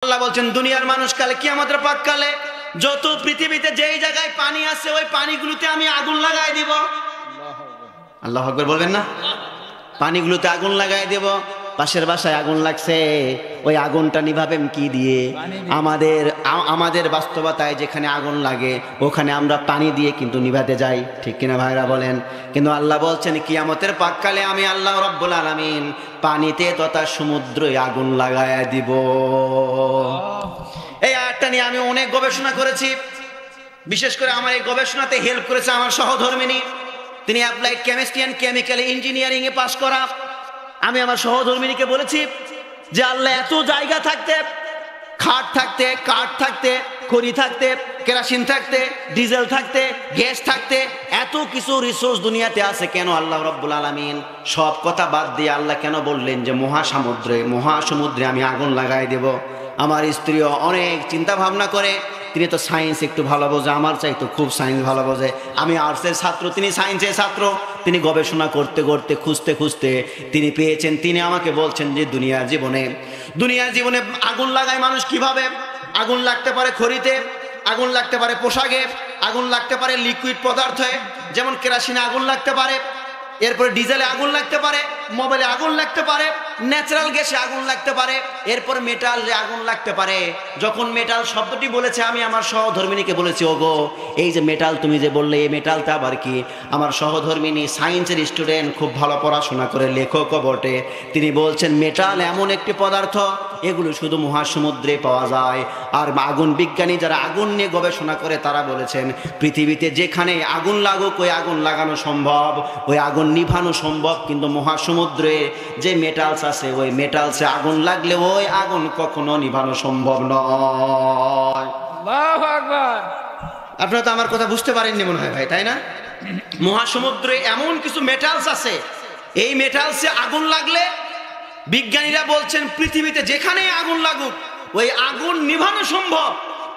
আল্লাহ বলছেন দুনিয়ার মানুষ কালে কিয়ামতের পাককালে যত পৃথিবীতে যেই জায়গায় পানি আছে ওই পানিগুলোতে আমি আগুন লাগাই দিব। আল্লাহু আকবার বলবেন না? পানিগুলোতে আগুন লাগাই দেব। পাশের বাসায় আগুন লাগছে, ওই আগুনটা নিভাবেন কি দিয়ে? আমাদের বাস্তবতায় যেখানে আগুন লাগে ওখানে আমরা পানি দিয়ে কিন্তু নিভাতে যাই, ঠিক কিনা ভাইরা বলেন? কিন্তু আল্লাহ বলছেন কিয়ামতের পাককালে আমি আল্লাহ রব্বুল আলামিন পানিতে তথা সমুদ্রে আগুন লাগায়া দিব। এই আয়াতটা নিয়ে আমি অনেক গবেষণা করেছি। বিশেষ করে আমার এই গবেষণাতে হেল্প করেছে আমার সহধর্মিনী, তিনি applied chemistry and chemical engineering এ পাশ করা। আমি আমার সহধর্মিনীকে বলেছি যে আল্লাহ এত জায়গা থাকতে, খাট থাকতে, কাঠ থাকতে, খড়ি থাকতে, কেরোসিন থাকতে, ডিজেল থাকতে, গ্যাস থাকতে, এত কিছু রিসোর্স দুনিয়াতে আছে, কেন আল্লাহ রব্বুল আলামিন সব কথা বাদ দিয়ে আল্লাহ কেন বললেন যে মহাসমুদ্রে আমি আগুন লাগাই দেব? আমার স্ত্রীও অনেক চিন্তা ভাবনা করে, তিনি তো সায়েন্স একটু ভালো বোঝে, আমার চাইতো খুব সায়েন্স ভালো বোঝে। আমি আর্টসের ছাত্র, তিনি সায়েন্সের ছাত্র। তিনি গবেষণা করতে করতে খুঁজতে খুঁজতে তিনি পেয়েছেন। তিনি আমাকে বলছেন যে দুনিয়ার জীবনে আগুন লাগায় মানুষ কিভাবে? আগুন লাগতে পারে খড়িতে, আগুন লাগতে পারে পোশাকে, আগুন লাগতে পারে লিকুইড পদার্থে, যেমন কেরোসিনে আগুন লাগতে পারে, এরপরে ডিজেলে আগুন লাগতে পারে, মোবাইলে আগুন লাগতে পারে, ন্যাচারাল গ্যাসে আগুন লাগতে পারে, এরপর মেটালে আগুন লাগতে পারে। যখন মেটাল শব্দটি বলেছে আমি আমার সহধর্মিনীকে বলেছি, ওগো এই যে মেটাল তুমি যে বললে, এই মেটালটা আবার কি? আমার সহধর্মিনী সায়েন্সের স্টুডেন্ট, খুব ভালো পড়াশোনা করে, লেখকও বটে। তিনি বলছেন মেটাল এমন একটি পদার্থ, এগুলো শুধু মহাসমুদ্রে পাওয়া যায়। আর আগুন বিজ্ঞানী যারা আগুন নিয়ে গবেষণা করে তারা বলেছেন পৃথিবীতে যেখানে আগুন লাগুক ওই আগুন লাগানো সম্ভব, ওই আগুন নিভানো সম্ভব, কিন্তু মহাসমুদ্রে যে মেটালস আছে ওই মেটালসে আগুন লাগলে ওই আগুন কখনো নিভানো সম্ভব নয়। আল্লাহু আকবার। আপনারা তো আমার কথা বুঝতে পারেননি মনে হয় ভাই, তাই না? মহাসমুদ্রে এমন কিছু মেটালস আছে, এই মেটালসে আগুন লাগলে বিজ্ঞানীরা বলছেন পৃথিবীতে যেখানে আগুন লাগুক ওই আগুন নিভানো সম্ভব,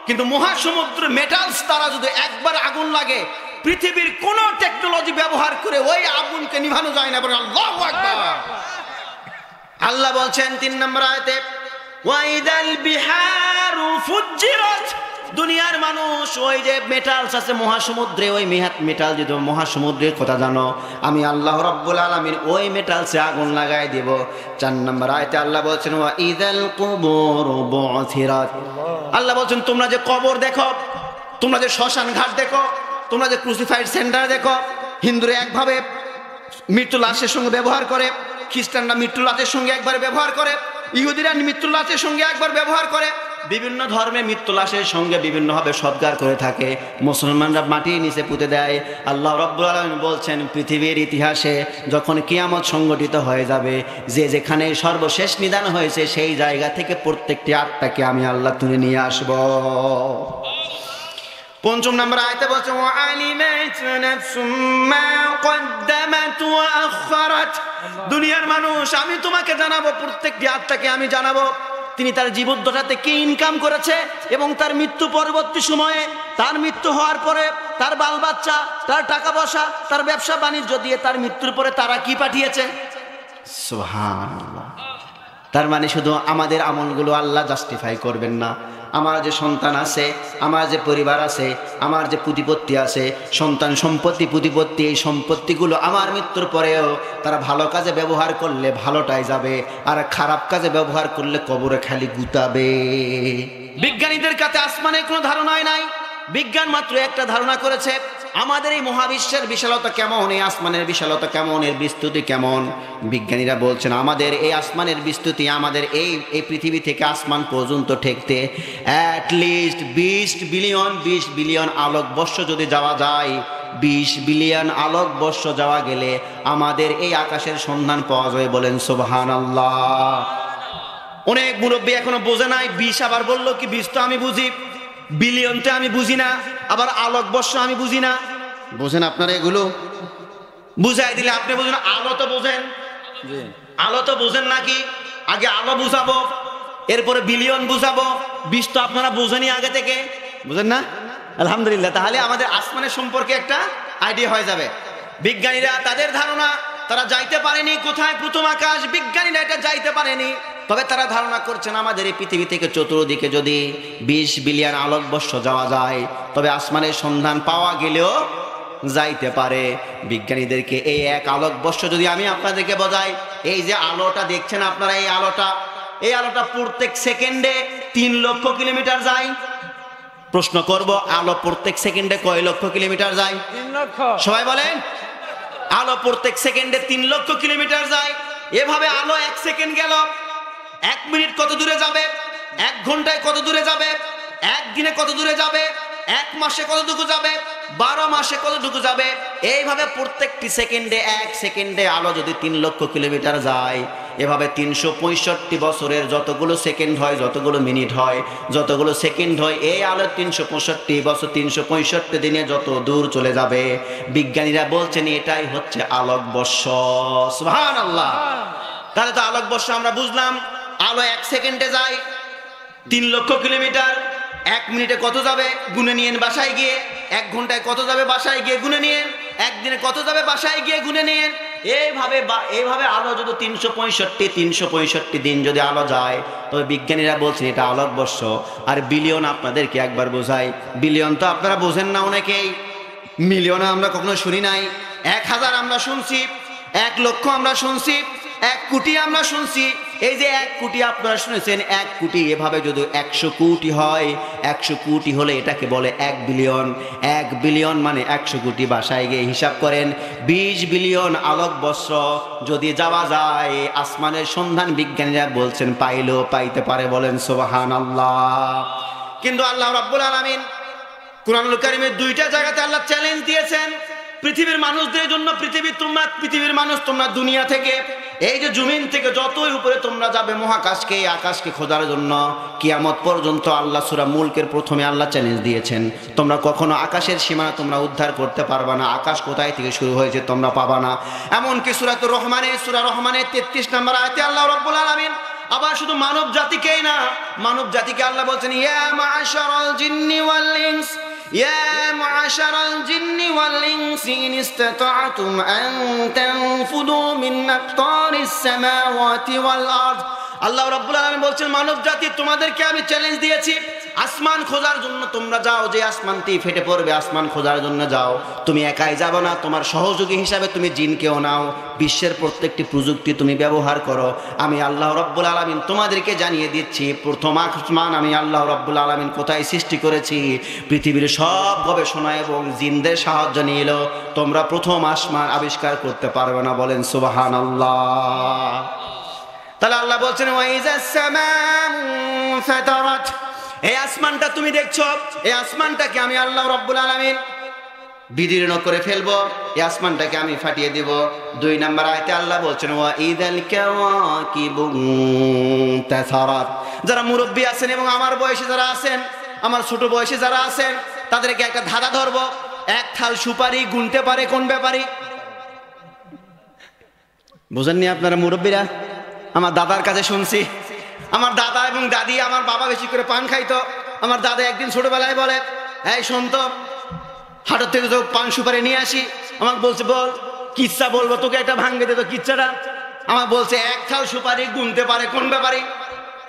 কিন্তু মহাসমুদ্র মেটালস তারা যদি একবার আগুন লাগে পৃথিবীর কোন টেকনোলজি ব্যবহার করে ওই আগুনকে নিভানো যায় না। বলে আল্লাহু আকবার। আল্লাহ বলছেন 3 নম্বর আয়াতে, ওয়াইদাল বিহারু ফুজ্জিরাত। দুনিয়ার মানুষ ওই যে মেটালস আছে মহাসমুদ্রে, ওই মেটাল যদি মহাসমুদ্রের কথা জানো, আমি আল্লাহ রাব্বুল আলামিন ওই মেটালসে আগুন লাগাই দেব। 4 নম্বর আয়াতে আল্লাহ বলছেন ওয়াইদাল কুবুর বু'থিরাত। আল্লাহ বলছেন তোমরা যে কবর দেখো, তোমরা যে শ্মশান ঘাট দেখো, তোমরা যে ক্রুসিফাইড সেন্টার দেখো, হিন্দুরা একভাবে মৃত্যু লাশের সঙ্গে ব্যবহার করে, খ্রিস্টানরা মৃত্যু লাশের সঙ্গে একবার ব্যবহার করে, ইহুদিরা মৃত্যু লাশের সঙ্গে একবার ব্যবহার করে, বিভিন্ন ধর্মে মৃত্যু লাশের সঙ্গে বিভিন্নভাবে সৎকার করে থাকে, মুসলমানরা মাটির নিচে পুঁতে দেয়। আল্লাহ রাব্বুল আলামিন বলছেন পৃথিবীর ইতিহাসে যখন কিয়ামত সংগঠিত হয়ে যাবে, যে যেখানে সর্বশেষ নিদান হয়েছে সেই জায়গা থেকে প্রত্যেকটি আত্মাকে আমি আল্লাহ তুলে নিয়ে আসব। 5 নম্বর আয়াতে বলছে ওয়ালিমাত নাফসুম মা কদ্দামাত ওয়া আখখারাত। দুনিয়ার মানুষ আমি তোমাকে জানাবো, প্রত্যেকটি আত্মাকে আমি জানাবো তিনি তার জীবদ্দশাতে কি ইনকাম করেছে এবং তার মৃত্যু পরবর্তী সময়ে, তার মৃত্যু হওয়ার পরে তার বাল বাচ্চা, তার টাকা পয়সা, তার ব্যবসা বাণিজ্য দিয়ে তার মৃত্যুর পরে তারা কি পাঠিয়েছে। সুবহানাল্লাহ। তার মানে শুধু আমাদের আমলগুলো আল্লাহ জাস্টিফাই করবেন না, আমার যে সন্তান আছে, আমার যে পরিবার আছে, আমার যে প্রতিপত্তি আছে, সন্তান সম্পত্তি প্রতিপত্তি, এই সম্পত্তিগুলো আমার মৃত্যুর পরেও তারা ভালো কাজে ব্যবহার করলে ভালোটাই যাবে, আর খারাপ কাজে ব্যবহার করলে কবরে খালি গুতাবে। বিজ্ঞানীদের কাছে আসমানের কোনো ধারণাই নাই, বিজ্ঞান মাত্র একটা ধারণা করেছে আমাদের এই মহাবিশ্বের বিশালতা কেমন, এই আসমানের বিশালতা কেমন, এর বিস্তৃতি কেমন। বিজ্ঞানীরা বলছেন আমাদের এই আসমানের বিস্তৃতি আমাদের এই পৃথিবী থেকে আসমান পর্যন্ত ঠেকতে অ্যাটলিস্ট 20 বিলিয়ন আলোকবর্ষ যদি যাওয়া যায়, 20 বিলিয়ন আলোকবর্ষ যাওয়া গেলে আমাদের এই আকাশের সন্ধান পাওয়া যায়। বলেন সুবহানাল্লাহ। অনেক মুরব্বী এখনো বোঝে নাই, 20 আবার বললো কি 20 তো আমি বুঝি, বিলিয়নতে আমি বুঝি না, আবার আলোকবর্ষ আমি বুঝি না। বোঝেন আপনারা এগুলো? বুঝাই দিলে আপনি বুঝেন। আলো তো বোঝেন, আলো তো বোঝেন নাকি? আগে আলো বুঝাবো, এরপরে বিলিয়ন বুঝাবো, 20 তো আপনারা বোঝেনই আগে থেকে, বুঝেন না? আলহামদুলিল্লাহ, তাহলে আমাদের আসমানের সম্পর্কে একটা আইডিয়া হয়ে যাবে। বিজ্ঞানীরা তাদের ধারণা, তারা যাইতে পারেনি কোথায় প্রথম আকাশ, বিজ্ঞানীরা এটা যাইতে পারেনি। তবে তারা ধারণা করছেন আমাদের এই পৃথিবী থেকে চতুর্দিকে যদি 20 বিলিয়ন আলোকবর্ষ যাওয়া যায়, তবে আসমানের সন্ধান পাওয়া গেলেও যাইতে পারে। বিজ্ঞানীদেরকে এই এক আলোকবর্ষ যদি আমি আপনাদেরকে বোঝাই, এই যে আলোটা দেখছেন আপনারা, এই আলোটা প্রত্যেক সেকেন্ডে 3 লক্ষ কিলোমিটার যায়। প্রশ্ন করব, আলো প্রত্যেক সেকেন্ডে কয় লক্ষ কিলোমিটার যায়? 3 লক্ষ। সবাই বলেন। আলো প্রত্যেক সেকেন্ডে 3 লক্ষ কিলোমিটার যায়। এভাবে আলো 1 সেকেন্ড গেল, 1 মিনিট কত দূরে যাবে, 1 ঘন্টায় কত দূরে যাবে, 1 দিনে কত দূরে যাবে, 1 মাসে কতটুকু যাবে, 12 মাসে কতটুকু যাবে। এইভাবে প্রত্যেকটি সেকেন্ডে 1 সেকেন্ডে আলো যদি 3 লক্ষ কিলোমিটার যায়, এভাবে 365 বছরের যতগুলো সেকেন্ড হয়, যতগুলো মিনিট হয়, যতগুলো সেকেন্ড হয়, এই আলো 365 বছর 365 দিনে যত দূর চলে যাবে, বিজ্ঞানীরা বলছেন এটাই হচ্ছে আলোকবর্ষ। সুবহানাল্লাহ। তাহলে তো আলোকবর্ষ আমরা বুঝলাম, আলো 1 সেকেন্ডে যায় 3 লক্ষ কিলোমিটার। 1 মিনিটে কত যাবে গুনে নিয়েন বাসায় গিয়ে, 1 ঘন্টায় কত যাবে বাসায় গিয়ে গুনে নিয়েন, 1 দিনে কত যাবে বাসায় গিয়ে গুনে নিয়েন। এইভাবে আলো যদি 365 দিন যদি আলো যায়, তবে বিজ্ঞানীরা বলছেন এটা আলোকবর্ষ। আর বিলিয়ন আপনাদেরকে একবার বোঝাই, বিলিয়ন তো আপনারা বোঝেন না অনেকেই, মিলিয়ন আমরা কখনো শুনি নাই। 1000 আমরা শুনছি, 1 লক্ষ আমরা শুনছি, 1 কোটি আমরা শুনছি। এই যে 1 কোটি আপনারা শুনেছেন, 1 কোটি এভাবে যদি 100 কোটি হয়, 100 কোটি হলে এটাকে বলে 1 বিলিয়ন। 1 বিলিয়ন মানে 100 কোটি। বাসায় গিয়ে হিসাব করেন, 20 বিলিয়ন আলোকবর্ষ যদি যাওয়া যায়, আসমানের সন্ধান বিজ্ঞানীরা বলছেন পাইতে পারে। বলেন সুবহানাল্লাহ। কিন্তু আল্লাহ রাব্বুল আলামিন কুরআনুল কারীমের 2টা জায়গাতে আল্লাহ চ্যালেঞ্জ দিয়েছেন পৃথিবীর মানুষদের জন্য। পৃথিবীর মানুষ তোমরা দুনিয়া থেকে, এই যে জমিন থেকে যতই উপরে তোমরা যাবে মহাকাশকে, এই আকাশকে খোঁজার জন্য কিয়ামত পর্যন্ত আল্লাহ সূরা মুলকের প্রথমে আল্লাহ চ্যালেঞ্জ দিয়েছেন, তোমরা কখনো আকাশের সীমানা তোমরা উদ্ধার করতে পারবা না। আকাশ কোথায় থেকে শুরু হয়েছে তোমরা পাবা না। এমনকি সূরা রহমানের 33 নম্বর আয়াতে আল্লাহ রাব্বুল আলামিন আবার শুধু মানব জাতিকেই না, মানব জাতিকে আল্লাহ বলছেন, ইয়া মা'শারাল জিন্নি ওয়াল ইনস, يا معشر الجن والإنس إن استطعتم أن تنفذوا من أقطار السماوات والأرض। আল্লাহ রাব্বুল আলামিন বলছেন, মানব জাতি তোমাদেরকে আমি চ্যালেঞ্জ দিয়েছি, আসমান খোঁজার জন্য তোমরা যাও। যে আসমানটি ফেটে পড়বে, আসমান খোঁজার জন্য যাও। তুমি একাই যাবে না, তোমার সহযোগী হিসাবে তুমি জিনকেও নাও। বিশ্বের প্রত্যেকটি প্রযুক্তি তুমি ব্যবহার করো। আমি আল্লাহ রাব্বুল আলামিন তোমাদেরকে জানিয়ে দিচ্ছি, প্রথম আসমান আমি আল্লাহ রাব্বুল আলামিন কোথায় সৃষ্টি করেছি। পৃথিবীর সব গবেষণা এবং জিনদের সাহায্য নিয়ে এলো, তোমরা প্রথম আসমান আবিষ্কার করতে পারবে না। বলেন সুবহানাল্লাহ। তাহলে আল্লাহ বলছেন, ওয়াইজাস সামাউ ফাতারাত, এই আসমানটা তুমি দেখছো, এই আসমানটাকে আমি আল্লাহ রাব্বুল আলামিন বিদীর্ণ করে ফেলবো, এই আসমানটাকে আমি ফাটিয়ে দেব। 2 নম্বর আয়াতে আল্লাহ বলছেন, ওয়াইদাল কাওয়াকিবু তাসারাত। যারা মুরব্বী আছেন এবং আমার বয়সে যারা আছেন, আমার ছোট বয়সে যারা আছেন, তাদেরকে একটা ধাঁধা ধরবো। 1 থাল সুপারি গুনতে পারে কোন ব্যাপারী? বুঝেননি আপনারা মুরব্বীরা? আমার দাদার কাছে শুনছি, আমার দাদা এবং দাদি, আমার বাবা বেশি করে পান খাইতো। আমার দাদা একদিন ছোটবেলায় বলে, এই শোন তো, হাটের থেকে তো পান সুপারি নিয়ে আসি। আমাকে বলছে, বল কিচ্ছা বলবো তোকে, একটা ভাঙ্গে দে তো কিচ্ছাটা। আমার বলছে 1 থাল সুপারি গুনতে পারে কোন ব্যাপারী?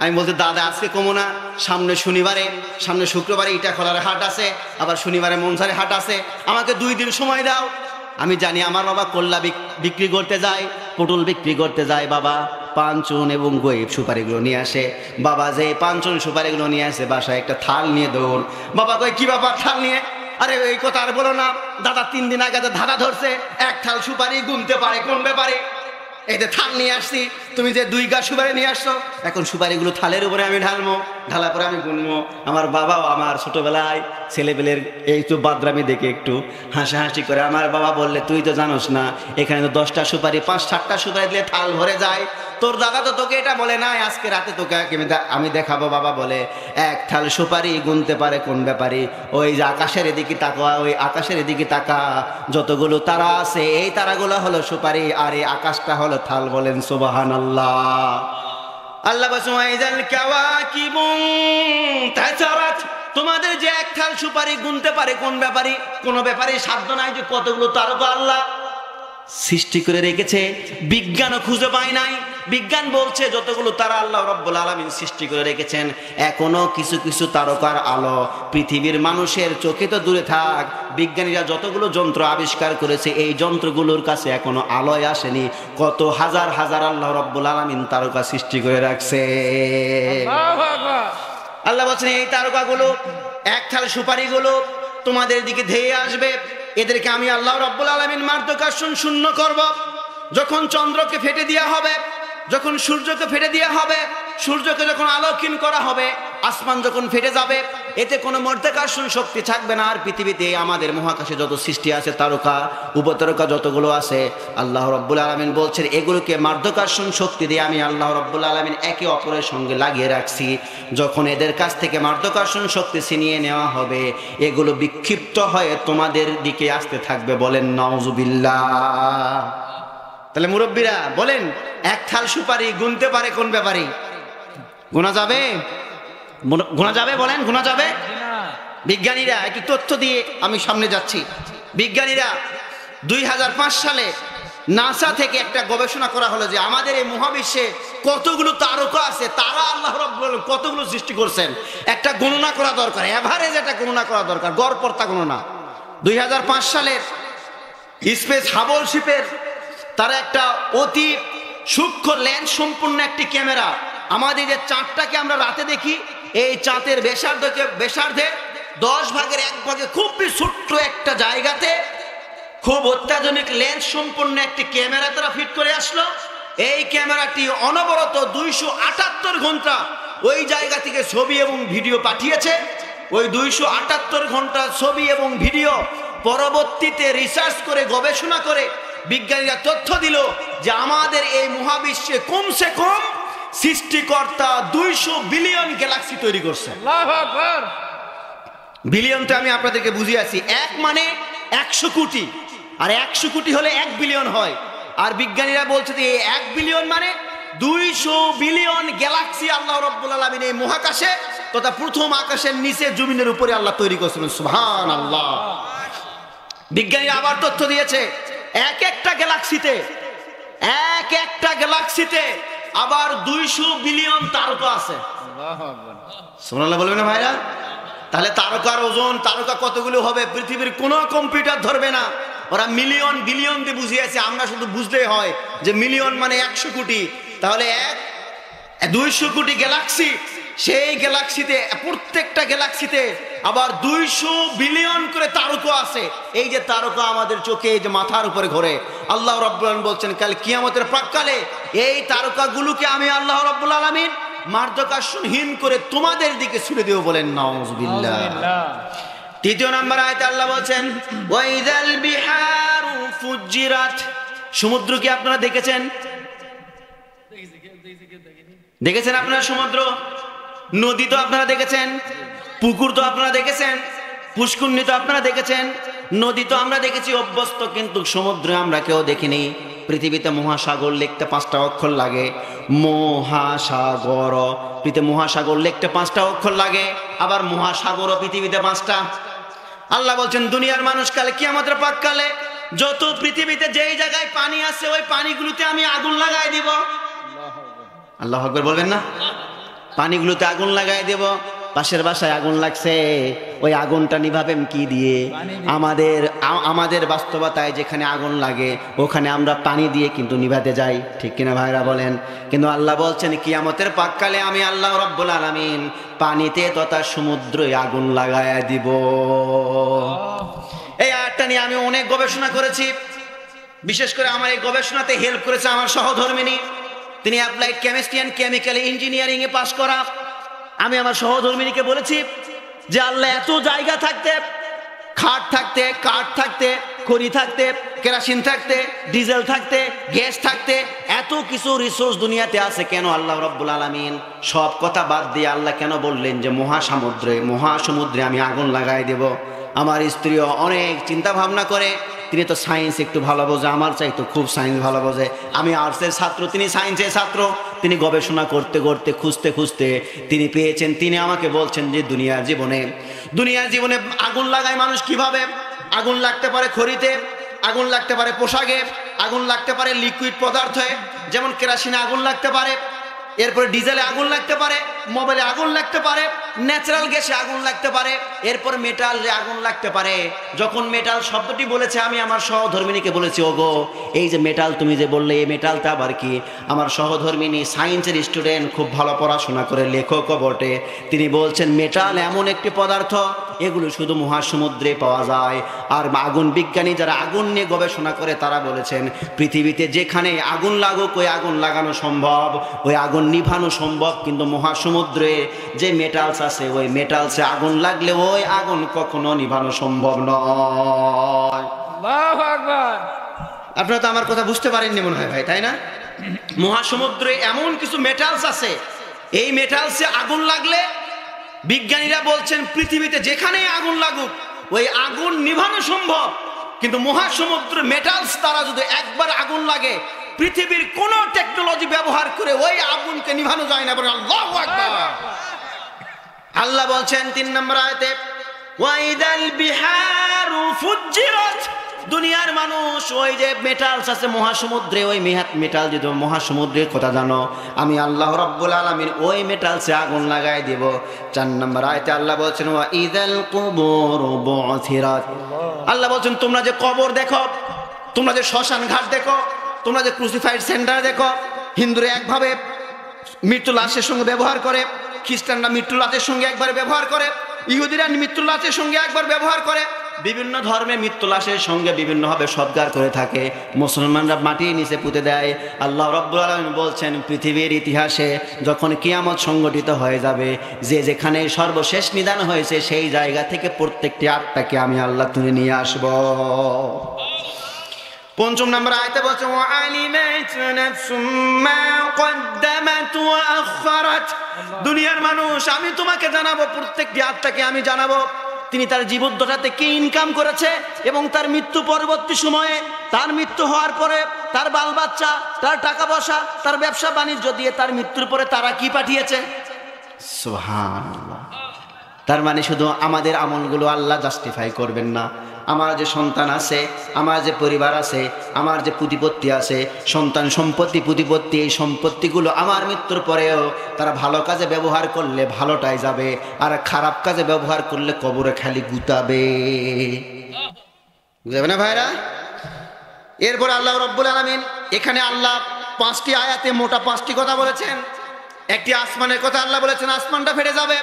আমি বলছি, দাদা আজকে কমো না, সামনে শুক্রবারে ইটা খোলার হাট আছে, আবার শনিবারে মনসারে হাট আছে, আমাকে 2 দিন সময় দাও। আমি জানি আমার বাবা কল্লা বিক্রি করতে যায়, পটল বিক্রি করতে যায়, বাবা পাঁচন এবং গোয়েব সুপারিগুলো নিয়ে আসে। বাবা যে পাঁচন সুপারিগুলো নিয়ে আসে, বাসায় একটা থাল নিয়ে দৌড়। বাবা কয়, কি ব্যাপার থাল নিয়ে? আরে এই কথা আর বলো না, দাদা 3 দিন আগে ধাঁধা ধরছে, 1 থাল সুপারি গুনতে পারে কোন ব্যাপারে? এই যে থাল নিয়ে আসছি, তুমি যে 2 গা সুপারি নিয়ে আসছো, এখন সুপারিগুলো থালের উপরে আমি ঢালবো, ঢালার পরে আমি গুনবো। আমার বাবাও আমার ছোটবেলায় ছেলেবেলের এই তো বাদরামি দেখে একটু হাসাহাসি করে। আমার বাবা বললে, তুই তো জানোস না, এখানে তো 10টা সুপারি 5-7টা সুপারি দিলে থাল ভরে যায়। তোর দাদা তো তোকে এটা বলে নাই, আজকে রাতে তোকে আমি দেখাবো। বাবা বলে, 1 থাল সুপারি গুনতে পারে কোন ব্যাপারী? ওই যে আকাশের এদিকে তাকা, ওই আকাশের এদিকে তাকা, যতগুলো তারা আছে এই তারাগুলো হলো সুপারি, আর এই আকাশটা হলো থাল। বলেন সুবহানাল্লাহ। আল্লাহ বলেন, ওয়াইজাল কাওয়াকিবু তাসারাত, তোমাদের যে 1 থাল সুপারি গুনতে পারে কোন ব্যাপারী? কোন ব্যাপারী সাধ্য নাই যে কতগুলো তারকা আল্লাহ সৃষ্টি করে রেখেছে। বিজ্ঞানও খুঁজে পায় নাই, বিজ্ঞান বলছে যতগুলো তারা আল্লাহ রাব্বুল আলামিন সৃষ্টি করে রেখেছেন, এখনো কিছু কিছু তারকার আলো পৃথিবীর মানুষের চোখে তো দূরে থাক, বিজ্ঞানীরা যতগুলো যন্ত্র আবিষ্কার করেছে এই যন্ত্রগুলোর কাছে এখনো আলোয় আসেনি। কত হাজার হাজার আল্লাহ রাব্বুল আলামিন তারকা সৃষ্টি করে রাখছে। আল্লাহ বলছেন এই তারকাগুলো, এক থাল সুপারিগুলো তোমাদের দিকে ধেয়ে আসবে, এদেরকে আমি আল্লাহ রাব্বুল আলামিন মাধ্যাকর্ষণ শূন্য করব। যখন চন্দ্রকে ফেটে দেওয়া হবে, যখন সূর্যকে ফেটে দেওয়া হবে, সূর্যকে যখন আলোকহীন করা হবে, আসমান যখন ফেটে যাবে, এতে কোনো মাধ্যাকর্ষণ শক্তি থাকবে না। আর পৃথিবীতে আমাদের মহাকাশে যত সৃষ্টি আছে তারকা উপতারকা যতগুলো আছে, আল্লাহ রাব্বুল আলামিন বলছেন এগুলোকে মাধ্যাকর্ষণ শক্তি দিয়ে আমি আল্লাহ রাব্বুল আলামিন একে অপরের সঙ্গে লাগিয়ে রাখছি। যখন এদের কাছ থেকে মাধ্যাকর্ষণ শক্তি ছিনিয়ে নেওয়া হবে, এগুলো বিক্ষিপ্ত হয়ে তোমাদের দিকে আসতে থাকবে। বলেন নাউজুবিল্লাহ। তাহলে মুরব্বীরা বলেন, এক থাল সুপারি গুনতে পারে কোন ব্যাপারী? গোনা যাবে? গোনা যাবে? বলেন গোনা যাবে? বিজ্ঞানীরা একটি তথ্য দিয়ে আমি সামনে যাচ্ছি। বিজ্ঞানীরা 2005 সালে নাসা থেকে একটা গবেষণা করা হলো যে আমাদের এই মহাবিশ্বে কতগুলো তারকা আছে, তারা আল্লাহ রাব্বুল আলামিন কতগুলো সৃষ্টি করছেন, একটা গণনা করা দরকার, এভারেজ একটা গণনা করা দরকার, গড়পড়তা গণনা। 2005 সালের স্পেস হাবল শিপের তারা একটা অতি সূক্ষ্ম লেন্স সম্পূর্ণ একটি ক্যামেরা, আমাদের যে চাঁদটাকে আমরা রাতে দেখি, এই চাঁদের বেসার্ধে 10 ভাগের 1 ভাগে খুবই ছোট্ট একটা জায়গাতে খুব অত্যাধুনিক লেন্স সম্পূর্ণ একটি ক্যামেরা তারা ফিট করে আসলো। এই ক্যামেরাটি অনবরত 278 ঘন্টা ওই জায়গা থেকে ছবি এবং ভিডিও পাঠিয়েছে। ওই 278 ঘন্টা ছবি এবং ভিডিও পরবর্তীতে রিসার্চ করে গবেষণা করে বিজ্ঞানীরা তথ্য দিল যে আমাদের এই মহাবিশ্বে কমসে কম সৃষ্টিকর্তা 200 বিলিয়ন গ্যালাক্সি তৈরি করছে। আল্লাহু আকবার। বিলিয়নটা আমি আপনাদেরকে বুঝিয়েছি, এক মানে 100 কোটি, আর 100 কোটি হলে 1 বিলিয়ন হয়। আর বিজ্ঞানীরা বলছে যে 1 বিলিয়ন মানে 200 বিলিয়ন গ্যালাক্সি আল্লাহ রাব্বুল আলামিন এই মহাকাশে তথা প্রথম আকাশের নিচে জমিনের উপরে আল্লাহ তৈরি করেছিলেন। সুবহানাল্লাহ। বিজ্ঞানীরা আবার তথ্য দিয়েছে এক একটা গ্যালাক্সিতে আবার 200 বিলিয়ন তারকা আছে। সুবহানাল্লাহ বলবেন না ভাইরা? তাহলে তারকার ওজন, তারকা কতগুলো হবে পৃথিবীর কোনো কম্পিউটার ধরবে না। ওরা মিলিয়ন বিলিয়ন দিয়ে বুঝিয়েছে, আমরা শুধু বুঝলেই হয় যে মিলিয়ন মানে 100 কোটি। তাহলে 200 কোটি গ্যালাক্সি, সেই গ্যালাক্সিতে প্রত্যেকটা গ্যালাক্সিতে আবার 200 বিলিয়ন করে তারকা আছে। এই যে তারকা আমাদের চোখে, এই যে মাথার উপরে ঘোরে, আল্লাহ রাব্বুল আলামিন বলছেন কাল কিয়ামতের প্রাক্কালে এই তারকাগুলোকে আমি আল্লাহ রাব্বুল আলামিন মাধ্যাকর্ষণহীন করে তোমাদের দিকে ছুড়ে দেব। বলেন নাউজুবিল্লাহ। তৃতীয় নম্বর আয়াতে আল্লাহ বলছেন ওয়াইযাল বিহারু ফুজ্জিরাত। সমুদ্র কি আপনারা দেখেছেন? দেখেছেন আপনারা সমুদ্র? নদী তো আপনারা দেখেছেন, পুকুর তো আপনারা দেখেছেন, পুষ্করণী তো আপনারা দেখেছেন, নদী তো আমরা দেখেছি অভ্যস্ত, কিন্তু সমুদ্র আমরা কেউ দেখিনি। পৃথিবীতে মহাসাগর লিখতে 5টা অক্ষর লাগে, মহাসাগর। পৃথিবীতে মহাসাগর লিখতে 5টা অক্ষর লাগে, আবার মহাসাগরও পৃথিবীতে 5টা। আল্লাহ বলছেন দুনিয়ার মানুষ কালে কিয়ামতের প্রাক্কালে যত পৃথিবীতে যেই জায়গায় পানি আছে ওই পানিগুলোতে আমি আগুন লাগাই দিব। আল্লাহু আকবার বলবেন না? পানিগুলোতে আগুন লাগাই দেব। পাশের বাসায় আগুন লাগছে, ওই আগুনটা নিভাবেন কি দিয়ে? আমাদের বাস্তবতায় যেখানে আগুন লাগে ওখানে আমরা পানি দিয়ে কিন্তু নিভাতে যাই, ঠিক কিনা ভাইরা বলেন? কিন্তু আল্লাহ বলছেন কিয়ামতের প্রাক্কালে আমি আল্লাহ রাব্বুল আলামিন পানিতে তথা সমুদ্রে আগুন লাগায়া দিব। এই আয়াতটা নিয়ে আমি অনেক গবেষণা করেছি। বিশেষ করে আমার এই গবেষণাতে হেল্প করেছে আমার সহধর্মিনী, তিনি applied chemistry and chemical engineering এ পাশ করা। আমি আমার সহধর্মিনীকে বলেছি যে আল্লাহ এত জায়গা থাকতে, খাট থাকতে, কাঠ থাকতে, খড়ি থাকতে, কেরোসিন থাকতে, ডিজেল থাকতে, গ্যাস থাকতে, এত কিছু রিসোর্স দুনিয়াতে আছে, কেন আল্লাহ রাব্বুল আলামিন সব কথা বাদ দিয়ে আল্লাহ কেন বললেন যে মহাসমুদ্রে আমি আগুন লাগাই দেব? আমার স্ত্রীও অনেক চিন্তা ভাবনা করে, তিনি তো সায়েন্স একটু ভালো বোঝে, আমার চাইতো খুব সায়েন্স ভালো বোঝে। আমি আর্টসের ছাত্র, তিনি সায়েন্সের ছাত্র। তিনি গবেষণা করতে করতে খুঁজতে তিনি পেয়েছেন। তিনি আমাকে বলছেন যে দুনিয়ার জীবনে আগুন লাগায় মানুষ কিভাবে? আগুন লাগতে পারে খড়িতে, আগুন লাগতে পারে পোশাকে, আগুন লাগতে পারে লিকুইড পদার্থে, যেমন কেরোসিনে আগুন লাগতে পারে, এরপরে ডিজেলে আগুন লাগতে পারে, মোবাইলে আগুন লাগতে পারে, ন্যাচারাল গ্যাসে আগুন লাগতে পারে, এরপর মেটালে আগুন লাগতে পারে। যখন মেটাল শব্দটি বলেছে, আমি আমার সহধর্মিনীকে বলেছি, ওগো এই যে মেটাল তুমি যে বললে, এই মেটালটা আবার কি? আমার সহধর্মিনী সায়েন্সের স্টুডেন্ট, খুব ভালো পড়াশোনা করে, লেখকও বটে। তিনি বলছেন মেটাল এমন একটি পদার্থ, এগুলো শুধু মহাসমুদ্রে পাওয়া যায়। আর আগুন বিজ্ঞানী যারা আগুন নিয়ে গবেষণা করে তারা বলেছেন পৃথিবীতে যেখানে আগুন লাগুক ওই আগুন লাগানো সম্ভব, ওই আগুন নিভানো সম্ভব, কিন্তু মহাসমুদ্রে যে মেটালস আছে ওই মেটালসে আগুন লাগলে ওই আগুন কখনো নিভানো সম্ভব নয়। আল্লাহু আকবার। আপনারা তো আমার কথা বুঝতে পারেননি মনে হয় ভাই, তাই না? মহাসমুদ্রে এমন কিছু মেটালস আছে, এই মেটালসে আগুন লাগলে বিজ্ঞানীরা বলছেন পৃথিবীতে যেখানে আগুন লাগুক ওই আগুন নিভানো সম্ভব, কিন্তু মহাসমুদ্র মেটালস তারা যদি একবার আগুন লাগে পৃথিবীর কোন টেকনোলজি ব্যবহার করে ওই আগুনকে নিভানো যায় না। আল্লাহু আকবার। আল্লাহ বলছেন 3 নম্বর আয়াতে, ওয়াইদাল বিহারু ফুজ্জিরাত, দুনিয়ার মানুষ ওই যে মেটালস আছে মহাসমুদ্রে, ওই মেটাল যদি মহাসমুদ্রের কথা জানো, আমি আল্লাহ রাব্বুল আলামিন ওই মেটালসে আগুন লাগাই দেব। 4 নম্বর আয়াতে আল্লাহ বলছেন, ওয়াইদাল কুবুর বু'থিরাত, আল্লাহ বলছেন তোমরা যে কবর দেখো, তোমরা যে শ্মশান ঘাট দেখো, তোমরা যে ক্রুসিফাইড সেন্টার দেখো, হিন্দুরা একভাবে মৃত্যু লাশের সঙ্গে ব্যবহার করে, খ্রিস্টানরা মৃত্যু লাশের সঙ্গে একবার ব্যবহার করে, ইহুদিরা মৃত্যু লাশের সঙ্গে একবার ব্যবহার করে, বিভিন্ন ধর্মে মৃত্যু লাশের সঙ্গে বিভিন্নভাবে সৎকার করে থাকে, মুসলমানরা মাটির নিচে পুঁতে দেয়। আল্লাহ রাব্বুল আলামিন বলছেন পৃথিবীর ইতিহাসে যখন কিয়ামত সংগঠিত হয়ে যাবে, যে যেখানে সর্বশেষ নিদান হয়েছে সেই জায়গা থেকে প্রত্যেকটি আত্মাকে আমি আল্লাহ তুলে নিয়ে আসব। 5 নম্বর আয়াতে বলছে, ওয়ালিমাত নাফসুম মা কদ্দামাত ওয়া আখখারাত, দুনিয়ার মানুষ আমি তোমাকে জানাবো, প্রত্যেকটি আত্মাকে আমি জানাবো তিনি তার জীবদ্দশাতে কি ইনকাম করেছে এবং তার মৃত্যু পরবর্তী সময়ে, তার মৃত্যু হওয়ার পরে তার বাল বাচ্চা, তার টাকা পয়সা, তার ব্যবসা বাণিজ্য দিয়ে তার মৃত্যুর পরে তারা কি পাঠিয়েছে। সুবহানাল্লাহ। তার মানে শুধু আমাদের আমলগুলো আল্লাহ জাস্টিফাই করবেন না, আমার যে সন্তান আছে, আমার যে পরিবার আছে, আমার যে প্রতিপত্তি আছে, সন্তান সম্পত্তি প্রতিপত্তি, এই সম্পত্তিগুলো আমার মৃত্যুর পরেও তারা ভালো কাজে ব্যবহার করলে ভালোটাই যাবে, আর খারাপ কাজে ব্যবহার করলে কবরে খালি গুতাবে। বুঝবে না ভাইরা? এরপর আল্লাহ রাব্বুল আলামিন এখানে আল্লাহ 5টি আয়াতে মোটা 5টি কথা বলেছেন। একটি আসমানের কথা আল্লাহ বলেছেন আসমানটা ফেটে যাবে।